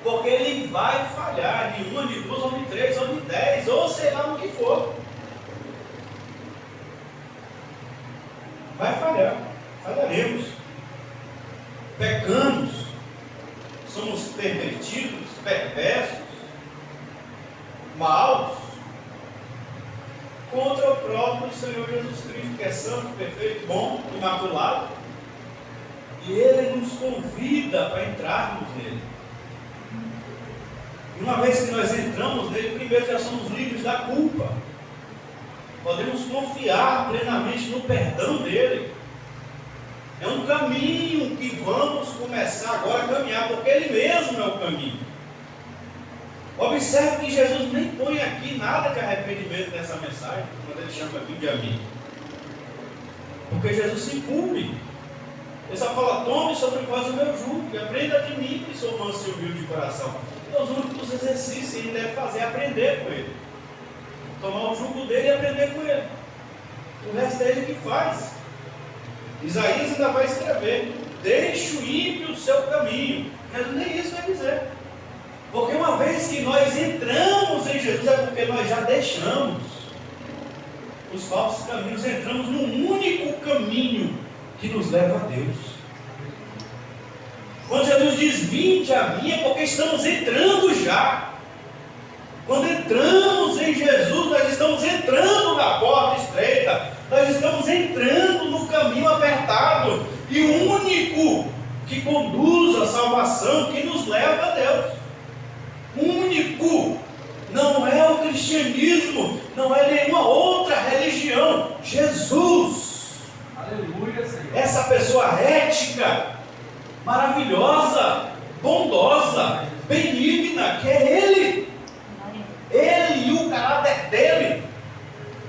porque ele vai falhar de 1, de 2, ou de 3, ou de 10, ou sei lá no que for. Vai falhar, falharemos, pecamos, somos pervertidos, perversos, maus, contra o próprio Senhor Jesus Cristo, que é santo, perfeito, bom, imaculado. E Ele nos convida para entrarmos nele. E uma vez que nós entramos nele, primeiro já somos livres da culpa. Podemos confiar plenamente no perdão dele. É um caminho que vamos começar agora a caminhar, porque Ele mesmo é o caminho. Observe que Jesus nem põe aqui nada de arrependimento nessa mensagem, quando Ele chama de amigo. Porque Jesus se incumbe. Ele só fala: tome sobre vós o meu jugo, e aprenda de mim, que sou manso e humilde de coração. Então, os únicos exercícios que ele deve fazer é aprender com Ele. Tomar o jugo dele e aprender com Ele. O resto é Ele que faz. Isaías ainda vai escrever: deixe o ímpio o seu caminho. Mas nem isso vai dizer. Porque uma vez que nós entramos em Jesus, é porque nós já deixamos os falsos caminhos, entramos num único caminho que nos leva a Deus. Quando Jesus diz: vinde a mim, é porque estamos entrando já. Quando entramos em Jesus, nós estamos entrando na porta estreita, nós estamos entrando no caminho apertado, e o único que conduz à salvação, que nos leva a Deus. Único. Não é o cristianismo, não é nenhuma outra religião. Jesus. Aleluia, Senhor. Essa pessoa ética, maravilhosa, bondosa, benigna, que é Ele. Ele e o caráter dele.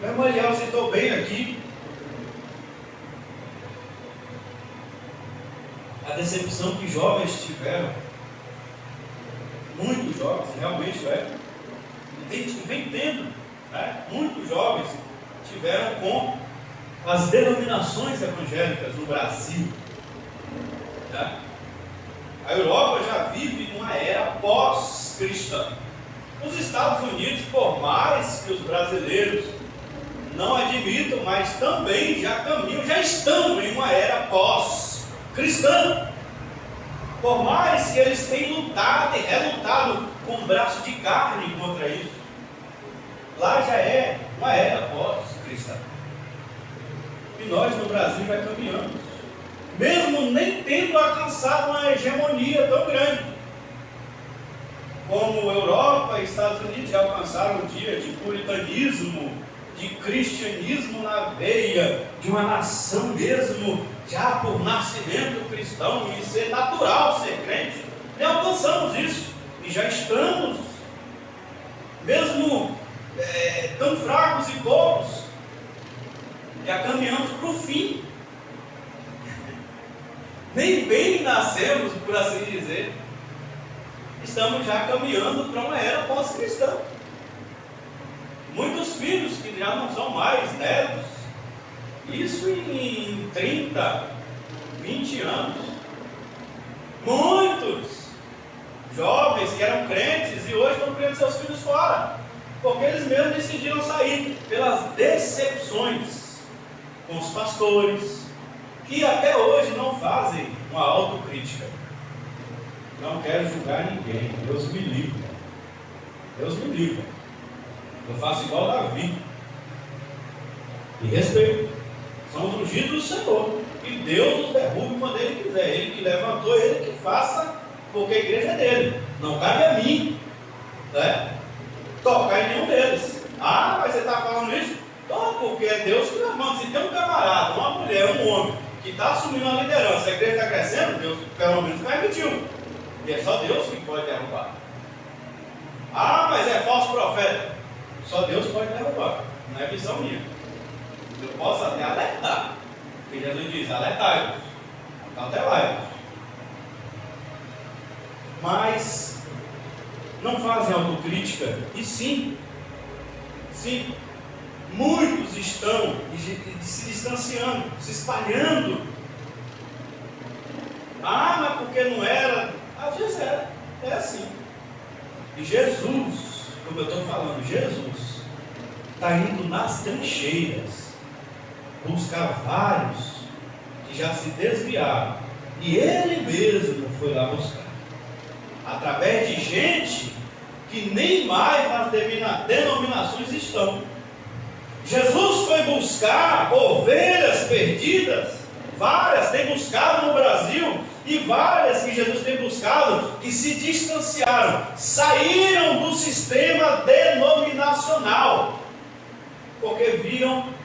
O irmão Eliel citou bem aqui a decepção que jovens tiveram. Muitos jovens, realmente vem tendo, né? Muitos jovens tiveram com as denominações evangélicas no Brasil. Tá? A Europa já vive uma era pós-cristã. Os Estados Unidos, por mais que os brasileiros não admitam, mas também já caminham, já estão em uma era pós-cristã. Por mais que eles tenham lutado e relutado com um braço de carne contra isso, lá já é uma era pós-cristã. E nós no Brasil já caminhamos, mesmo nem tendo alcançado uma hegemonia tão grande, como Europa e Estados Unidos já alcançaram um dia de puritanismo, de cristianismo na veia, de uma nação mesmo, já por nascimento cristão, e ser natural ser crente. Já alcançamos isso, e já estamos, mesmo tão fracos e poucos, já caminhamos para o fim. Nem bem nascemos, por assim dizer. Estamos já caminhando para uma era pós-cristã. Muitos filhos que já não são mais netos, isso em 30, 20 anos. Muitos jovens que eram crentes e hoje estão criando seus filhos fora, porque eles mesmos decidiram sair pelas decepções com os pastores, que até hoje não fazem uma autocrítica. Não quero julgar ninguém, Deus me livre. Deus me livre. Eu faço igual Davi. E respeito. São os ungidos do Senhor. E Deus os derrube quando Ele quiser. Ele que levantou, Ele que faça, porque a igreja é dele. Não cabe a mim, né, tocar em nenhum deles. Ah, mas você está falando isso? Não, porque é Deus que levanta. Se tem um camarada, uma mulher, um homem, que está assumindo a liderança, a igreja está crescendo, Deus pelo menos permitiu. E é só Deus que pode derrubar. Ah, mas é falso profeta. Só Deus pode derrubar. Não é missão minha. Eu posso até alertar. Porque Jesus diz: alertai-vos, cautelai-vos. Mas não fazem autocrítica. E sim, muitos estão se distanciando, se espalhando. Ah, mas porque não era? Às vezes era. É assim. E Jesus, como eu estou falando, Jesus está indo nas trincheiras buscar vários que já se desviaram, e Ele mesmo foi lá buscar, através de gente que nem mais nas denominações estão. Jesus foi buscar ovelhas perdidas, várias tem buscado no Brasil, e várias que Jesus tem buscado, que se distanciaram, saíram do sistema denominacional, porque viram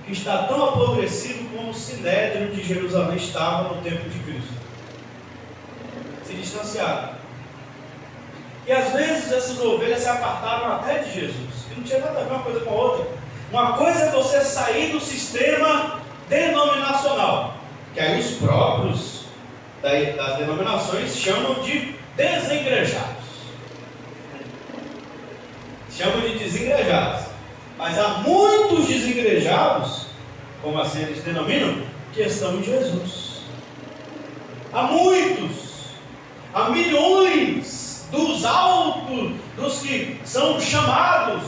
que está tão apodrecido como o Sinédrio de Jerusalém estava no tempo de Cristo. Se distanciaram. E às vezes essas ovelhas se apartaram até de Jesus, que não tinha nada a ver uma coisa com a outra. Uma coisa é você sair do sistema denominacional, que aí os próprios das denominações chamam de desengrejados. Chamam de desengrejados. Mas há muitos desengrejados, como assim eles denominam, que estão em Jesus. Há muitos, há milhões dos dos altos, dos que são chamados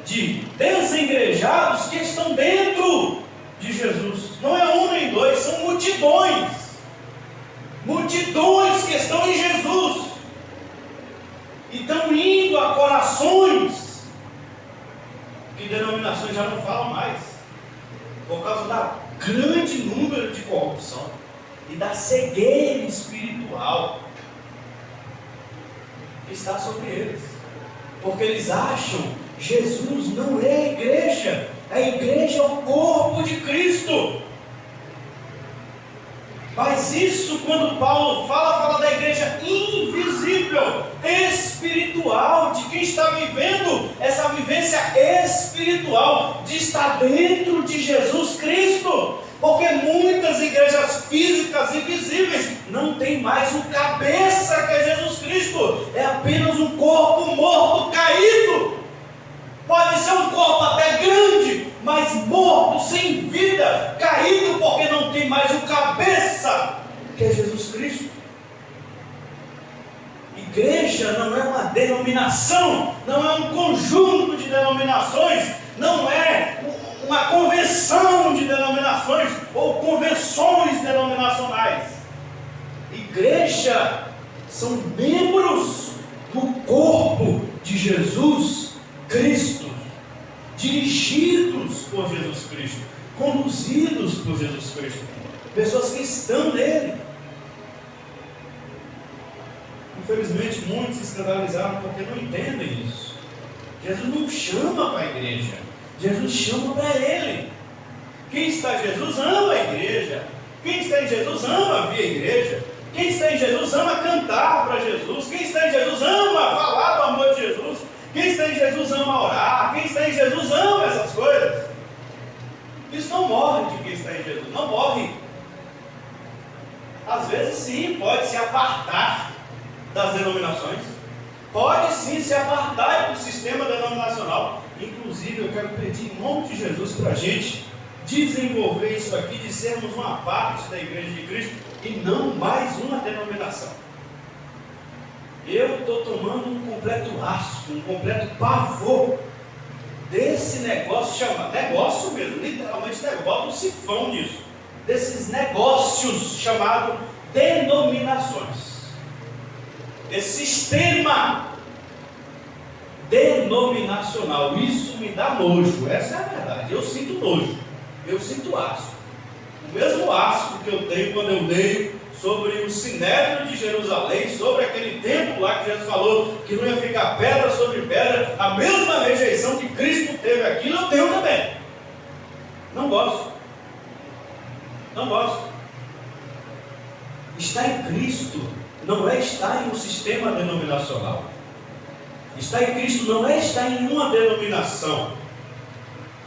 de desengrejados, que estão dentro de Jesus. Não é um nem dois, são multidões. Multidões que estão em Jesus. E estão indo a corações que denominações já não falam mais, por causa da grande número de corrupção e da cegueira espiritual que está sobre eles, porque eles acham Jesus não é a igreja é o corpo de Cristo. Mas isso, quando Paulo fala da igreja invisível, espiritual, de quem está vivendo essa vivência espiritual, de estar dentro de Jesus Cristo. Porque muitas igrejas físicas e visíveis não tem mais o cabeça que é Jesus Cristo, é apenas um corpo morto, caído. Pode ser um corpo até grande, mas morto, sem vida, caído, porque não tem mais o cabeça, que é Jesus Cristo. Igreja não é uma denominação, não é um conjunto de denominações, não é uma convenção de denominações ou convenções denominacionais. Igreja são membros do corpo de Jesus Cristo, dirigidos por Jesus Cristo, conduzidos por Jesus Cristo, pessoas que estão nele. Infelizmente muitos se escandalizaram porque não entendem isso. Jesus não chama para a igreja, Jesus chama para ele. Quem está em Jesus ama a igreja. Quem está em Jesus ama vir à igreja. Quem está em Jesus ama cantar para Jesus. Quem está em Jesus ama falar do amor de Jesus. Quem está em Jesus ama orar. Quem está em Jesus ama essas coisas. Isso não morre de quem está em Jesus, não morre. Às vezes sim, pode se apartar das denominações, pode sim se apartar do sistema denominacional. Inclusive eu quero pedir em nome de Jesus para a gente desenvolver isso aqui, de sermos uma parte da Igreja de Cristo e não mais uma denominação. Eu estou tomando um completo asco, um completo pavor desse negócio chamado, negócio mesmo, literalmente negócio, bota um sifão nisso, desses negócios chamados denominações. Esse sistema denominacional, isso me dá nojo, essa é a verdade. Eu sinto nojo, eu sinto asco, o mesmo asco que eu tenho quando eu leio sobre o Sinédrio de Jerusalém, sobre aquele templo lá que Jesus falou que não ia ficar pedra sobre pedra, a mesma rejeição que Cristo teve aquilo, eu tenho também. Não gosto, não gosto. Estar em Cristo não é estar em um sistema denominacional. Estar em Cristo não é estar em uma denominação.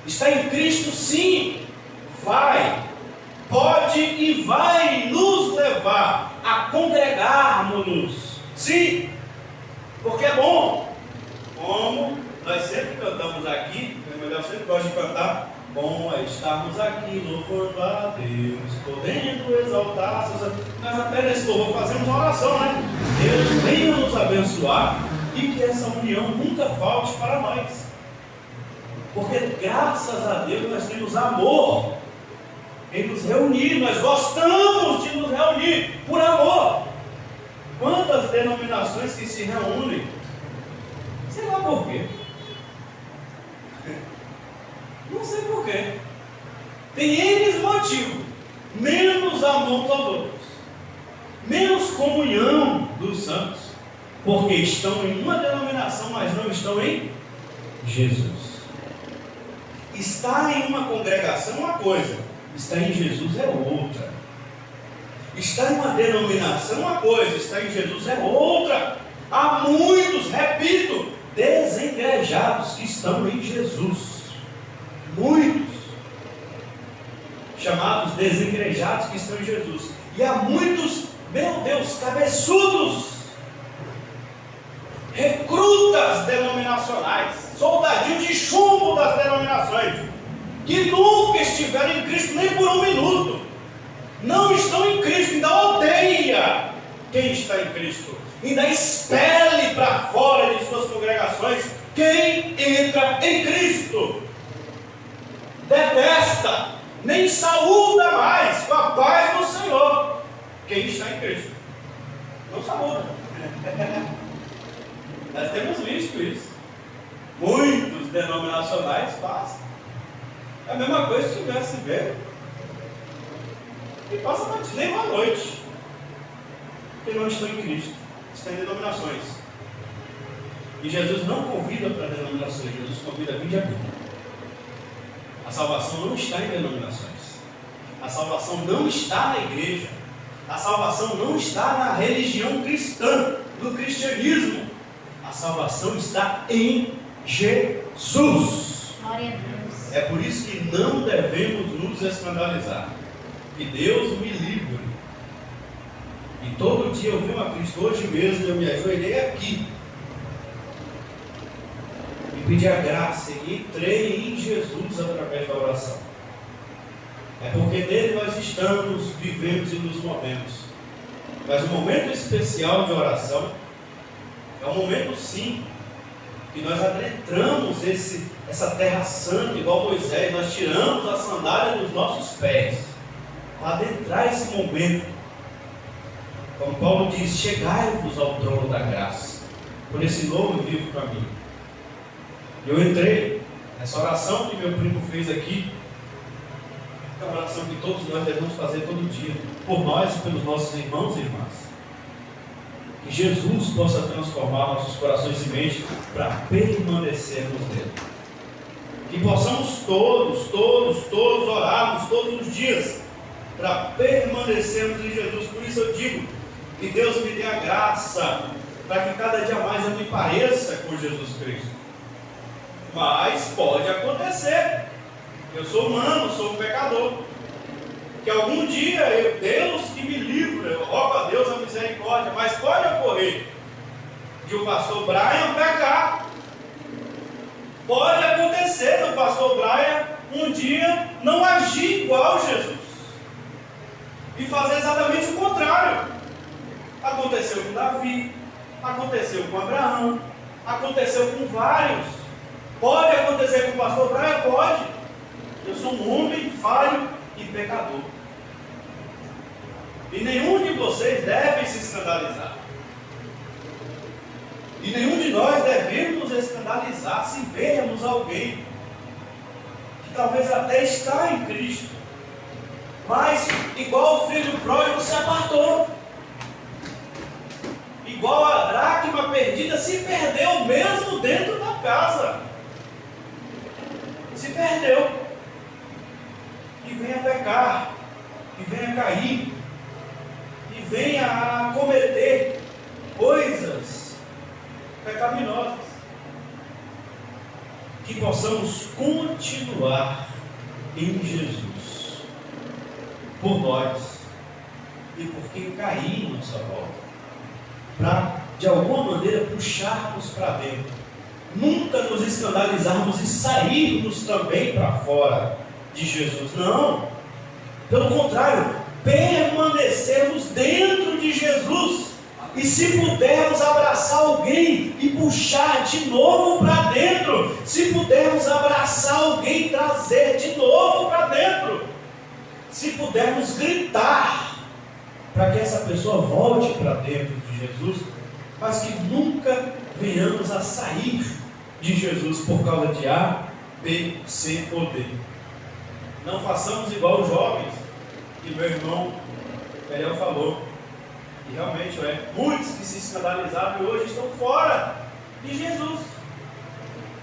Estar em Cristo, sim, pode e vai nos levar a congregarmos-nos. Sim, porque é bom. Como nós sempre cantamos aqui, eu sempre gosto de cantar. Bom é estarmos aqui louvando a Deus, podendo exaltar seus... Nós até nesse louvor fazemos uma oração, né? Deus venha nos abençoar e que essa união nunca falte para nós. Porque graças a Deus nós temos amor em nos reunir, nós gostamos de nos reunir por amor. Quantas denominações que se reúnem, sei lá por quê. Não sei porquê. Tem N motivos. Menos amor uns aos outros. Menos comunhão dos santos. Porque estão em uma denominação, mas não estão em Jesus. Estar em uma congregação é uma coisa. Estar em Jesus é outra. Estar em uma denominação é uma coisa. Estar em Jesus é outra. Há muitos, repito, desengrejados que estão em Jesus. Muitos chamados desengrejados que estão em Jesus. E há muitos, meu Deus, cabeçudos, recrutas denominacionais, soldadinhos de chumbo das denominações, que nunca estiveram em Cristo nem por um minuto. Não estão em Cristo, ainda odeia quem está em Cristo. Ainda expele para fora de suas congregações quem entra em Cristo. Detesta, nem saúda mais com a paz do Senhor quem está em Cristo. Não saúda. Nós temos visto isso. Muitos denominacionais fazem. É a mesma coisa se tivesse ver. E passa a noite, nem uma noite. Porque não estão em Cristo. Estão em denominações. E Jesus não convida para denominações. Jesus convida a vir de a mim. A salvação não está em denominações. A salvação não está na igreja. A salvação não está na religião cristã, no cristianismo. A salvação está em Jesus. Glória a Deus. É por isso que não devemos nos escandalizar. Que Deus me livre. E todo dia eu venho a Cristo. Hoje mesmo eu me ajoelhei aqui e pedi a graça e entrei em Jesus através da oração. É porque nele nós estamos, vivemos e nos movemos. Mas o momento especial de oração é um momento, sim, que nós adentramos essa terra santa, igual Moisés. Nós tiramos a sandália dos nossos pés para adentrar esse momento. Como Paulo diz, chegai-vos ao trono da graça, por esse novo e vivo caminho. Eu entrei nessa oração que meu primo fez aqui. É uma oração que todos nós devemos fazer todo dia, por nós e pelos nossos irmãos e irmãs. Que Jesus possa transformar nossos corações e mente para permanecermos nele. Que possamos todos orarmos todos os dias para permanecermos em Jesus. Por isso eu digo que Deus me dê a graça para que cada dia mais eu me pareça com Jesus Cristo. Mas pode acontecer. Eu sou humano, sou um pecador. Que algum dia, Deus que me livre, eu rogo a Deus a misericórdia, mas pode ocorrer de o pastor Brian pecar. Pode acontecer do pastor Brian um dia não agir igual a Jesus e fazer exatamente o contrário. Aconteceu com Davi, aconteceu com Abraão, aconteceu com vários. Pode acontecer com o pastor Brian? Pode. Eu sou um homem falho e pecador. E nenhum de vocês deve se escandalizar. E nenhum de nós devemos nos escandalizar se vermos alguém que talvez até está em Cristo, mas igual o filho pródigo se apartou. Igual a dracma perdida se perdeu mesmo dentro da casa. Se perdeu. E venha pecar, e venha cair, e venha a cometer coisas pecaminosas. Que possamos continuar em Jesus, por nós e por quem cair em nossa volta, para de alguma maneira puxarmos para dentro, nunca nos escandalizarmos e sairmos também para fora de Jesus. Não, pelo contrário, permanecermos dentro de Jesus. E se pudermos abraçar alguém e puxar de novo para dentro, se pudermos abraçar alguém e trazer de novo para dentro, se pudermos gritar para que essa pessoa volte para dentro de Jesus, mas que nunca venhamos a sair de Jesus por causa de A, B, C ou D. Não façamos igual os jovens que meu irmão Daniel falou. E realmente muitos que se escandalizaram e hoje estão fora de Jesus.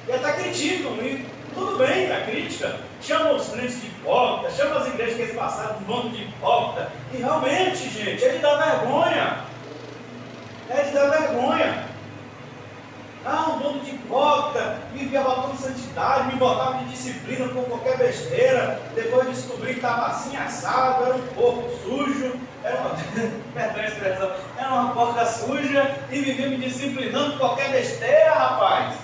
E até criticam, e tudo bem a crítica. Chama os crentes de hipócrita, chama as igrejas que eles passaram de um bando de hipócrita. E realmente, gente, é de dar vergonha. É de dar vergonha. Um bando de hipócrita, vivia botando santidade, me botava de disciplina por qualquer besteira. Depois descobri que estava assim assado, era um porco sujo, era uma porca suja e vivia me disciplinando por qualquer besteira, rapaz.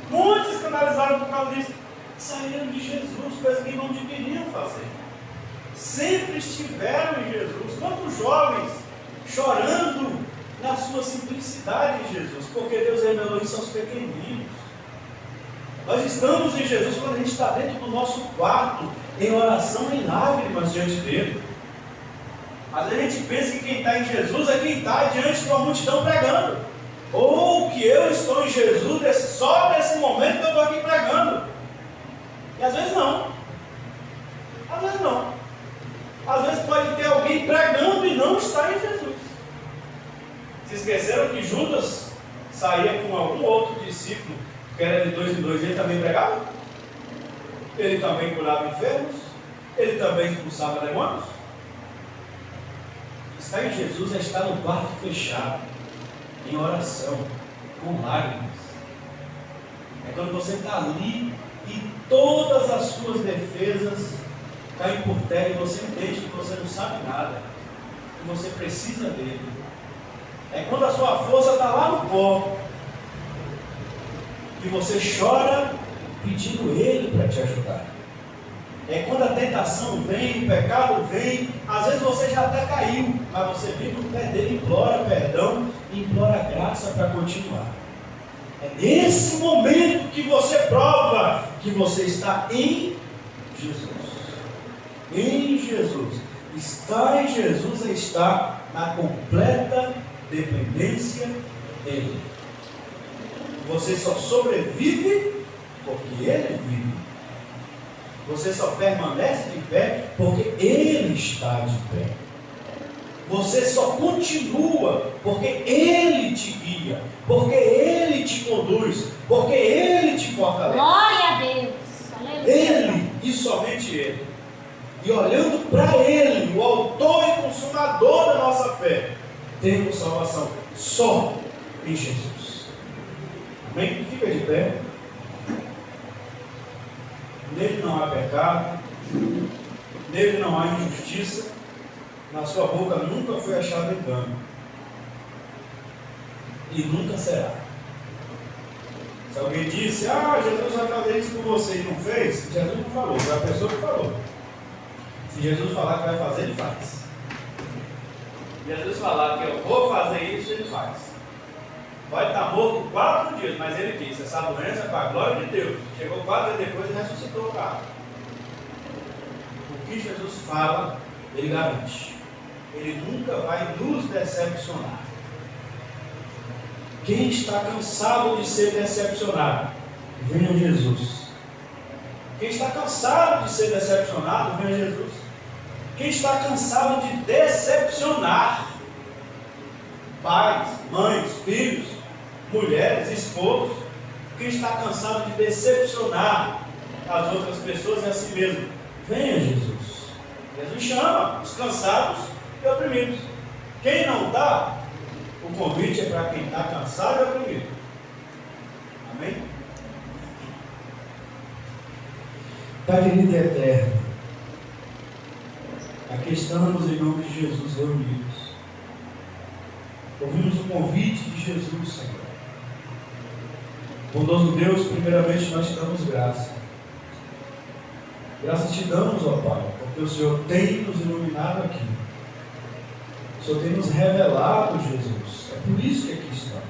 Muitos se escandalizaram por causa disso. Saíram de Jesus, coisa que não deveriam fazer. Sempre estiveram em Jesus. Quantos jovens chorando sua simplicidade em Jesus, porque Deus revelou isso aos pequeninos. Nós estamos em Jesus quando a gente está dentro do nosso quarto, em oração, em lágrimas diante dele. Mas a gente pensa que quem está em Jesus é quem está diante de uma multidão pregando. Ou que eu estou em Jesus só nesse momento que eu estou aqui pregando. E às vezes não. Às vezes não. Às vezes pode ter alguém pregando e não está em Jesus. Se esqueceram que Judas saía com algum outro discípulo que era de 2 em 2 e ele também pregava? Ele também curava enfermos? Ele também expulsava demônios? Estar em Jesus é estar no quarto fechado, em oração, com lágrimas. É quando você está ali e todas as suas defesas caem por terra e você entende que você não sabe nada, que você precisa dele. É quando a sua força está lá no pó e você chora pedindo ele para te ajudar. É quando a tentação vem, o pecado vem, às vezes você já até caiu, mas você vem no pé dele, implora perdão, implora graça para continuar. É nesse momento que você prova que você está em Jesus. Em Jesus. Estar em Jesus é estar na completa dependência dele. Você só sobrevive porque ele vive. Você só permanece de pé porque ele está de pé. Você só continua porque ele te guia, porque ele te conduz, porque ele te fortalece. Glória a Deus. Aleluia. Ele e somente ele. E olhando para ele, o autor e consumador da nossa fé, temos salvação só em Jesus. Amém? Fica de pé. Nele não há pecado, nele não há injustiça, na sua boca nunca foi achado engano, e nunca será. Se alguém disse, Jesus vai fazer isso por você e não fez, Jesus não falou, foi a pessoa que falou. Se Jesus falar que vai fazer, ele faz. Jesus falar que eu vou fazer isso, ele faz. Pode estar morto 4 dias, mas ele disse, essa doença é para a glória de Deus. Chegou 4 dias depois e ressuscitou o cara. O que Jesus fala, ele garante. Ele nunca vai nos decepcionar. Quem está cansado de ser decepcionado, venha a Jesus. Quem está cansado de ser decepcionado, venha a Jesus. Quem está cansado de decepcionar pais, mães, filhos, mulheres, esposos, quem está cansado de decepcionar as outras pessoas e a si mesmo, venha a Jesus. Jesus chama os cansados e oprimidos. Quem não está, o convite é para quem está cansado e oprimido. Amém? Pai querido e eterno, aqui estamos em nome de Jesus reunidos. Ouvimos o convite de Jesus, Senhor. Bondoso Deus, primeiramente nós te damos graça. Graça te damos, ó Pai, porque o Senhor tem nos iluminado aqui. O Senhor tem nos revelado, Jesus. É por isso que aqui estamos.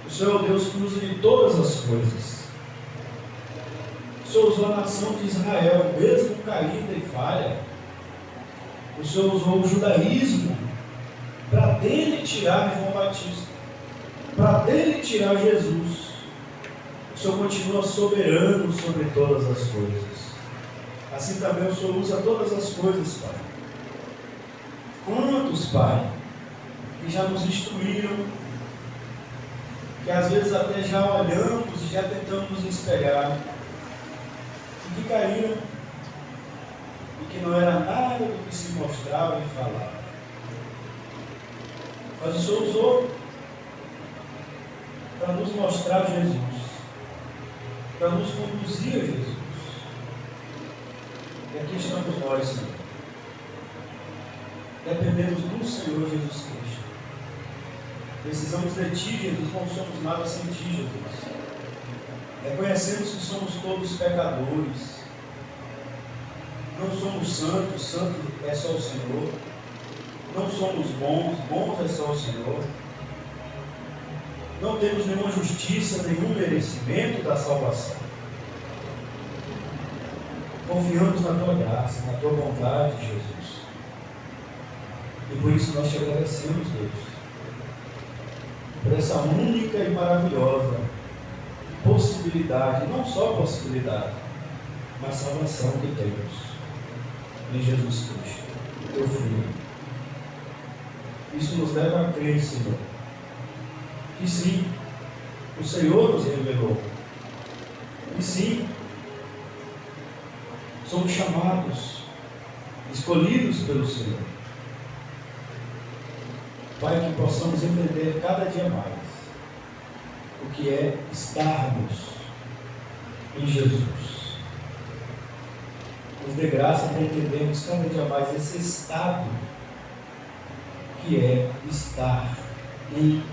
O Senhor é o Deus que usa de todas as coisas. O Senhor usou a nação de Israel, mesmo caída e falha. O Senhor usou o judaísmo para dele tirar João Batista, para dele tirar Jesus. O Senhor continua soberano sobre todas as coisas. Assim também o Senhor usa todas as coisas, Pai. Quantos, Pai, que já nos instruíram, que às vezes até já olhamos e já tentamos nos espelhar, e que caíram, e que não era nada do que se mostrava e falava. Mas o Senhor usou para nos mostrar Jesus, para nos conduzir a Jesus. E aqui estamos nós, Senhor. Dependemos do Senhor Jesus Cristo. Precisamos de Ti, Jesus. Não somos nada sem Ti, Jesus. Reconhecemos que somos todos pecadores. Não somos santos, santo é só o Senhor. não somos bons, bons é só o Senhor. Não temos nenhuma justiça, nenhum merecimento da salvação. Confiamos na Tua graça, na Tua bondade, Jesus. E por isso nós te agradecemos, Deus, por essa única e maravilhosa possibilidade, não só possibilidade, mas salvação que temos em Jesus Cristo, Teu Filho. Isso nos leva a crer, Senhor, que sim, o Senhor nos revelou, e sim, somos chamados, escolhidos pelo Senhor. Pai, que possamos entender cada dia mais o que é estarmos em Jesus. Nos dê graça para entendermos cada dia mais esse estado que é estar em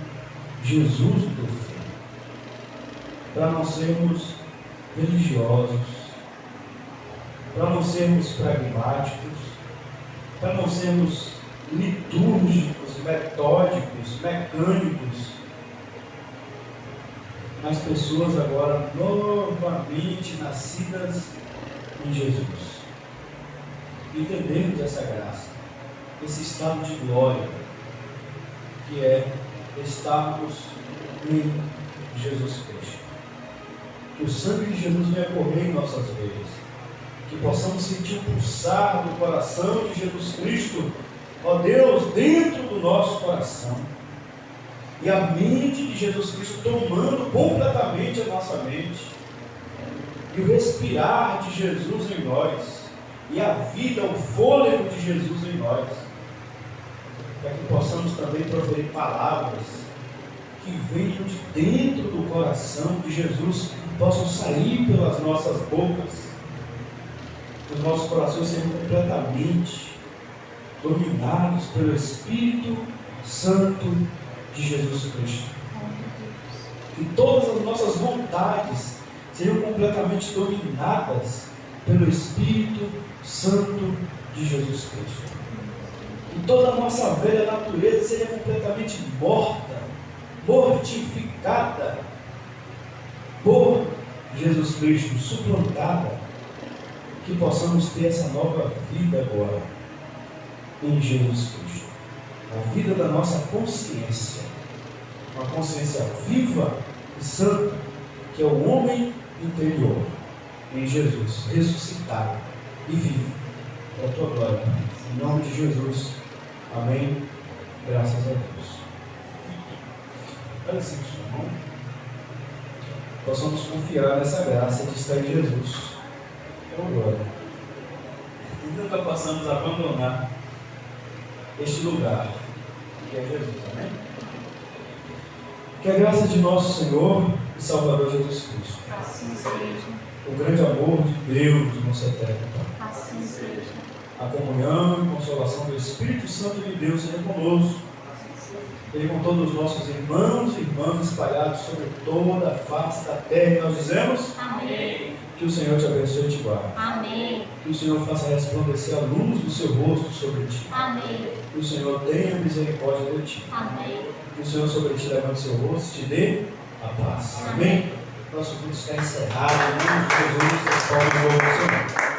Jesus, o Teu Filho. Para não sermos religiosos, para não sermos pragmáticos, para não sermos litúrgicos, metódicos, mecânicos, mas pessoas agora novamente nascidas em Jesus. Entendemos essa graça, esse estado de glória, que é estarmos em Jesus Cristo. Que o sangue de Jesus venha correr em nossas veias, que possamos sentir o pulsar do coração de Jesus Cristo, ó Deus, dentro do nosso coração, e a mente de Jesus Cristo tomando completamente a nossa mente, e o respirar de Jesus em nós, e a vida, o fôlego de Jesus em nós, para que possamos também proferir palavras que venham de dentro do coração de Jesus, que possam sair pelas nossas bocas, que os nossos corações sejam completamente dominados pelo Espírito Santo de Jesus Cristo. Que todas as nossas vontades sejam completamente dominadas pelo Espírito Santo de Jesus Cristo. Que toda a nossa velha natureza seja completamente morta, mortificada por Jesus Cristo, suplantada. Que possamos ter essa nova vida agora em Jesus Cristo. A vida da nossa consciência, uma consciência viva e santa, que é o homem interior em Jesus, ressuscitado e vivo para a Tua glória. Em nome de Jesus, amém. Graças a Deus. Olha assim, irmão, possamos confiar nessa graça de estar em Jesus. Glória. E nunca possamos abandonar este lugar que é Jesus, amém? Que a graça de nosso Senhor e Salvador Jesus Cristo, Assim seja. o grande amor de Deus, nosso eterno Pai, Assim seja. a comunhão e consolação do Espírito Santo de Deus seja conosco, Ele com todos os nossos irmãos e irmãs espalhados sobre toda a face da terra. E nós dizemos: Amém. Que o Senhor te abençoe e te guarde. Amém. Que o Senhor faça resplandecer a luz do seu rosto sobre ti. Amém. Que o Senhor tenha misericórdia de ti. Amém. Que o Senhor sobre ti levante seu rosto e te dê a paz. Amém? Nosso culto está encerrado. Em nome de Jesus, as palmas ao Senhor.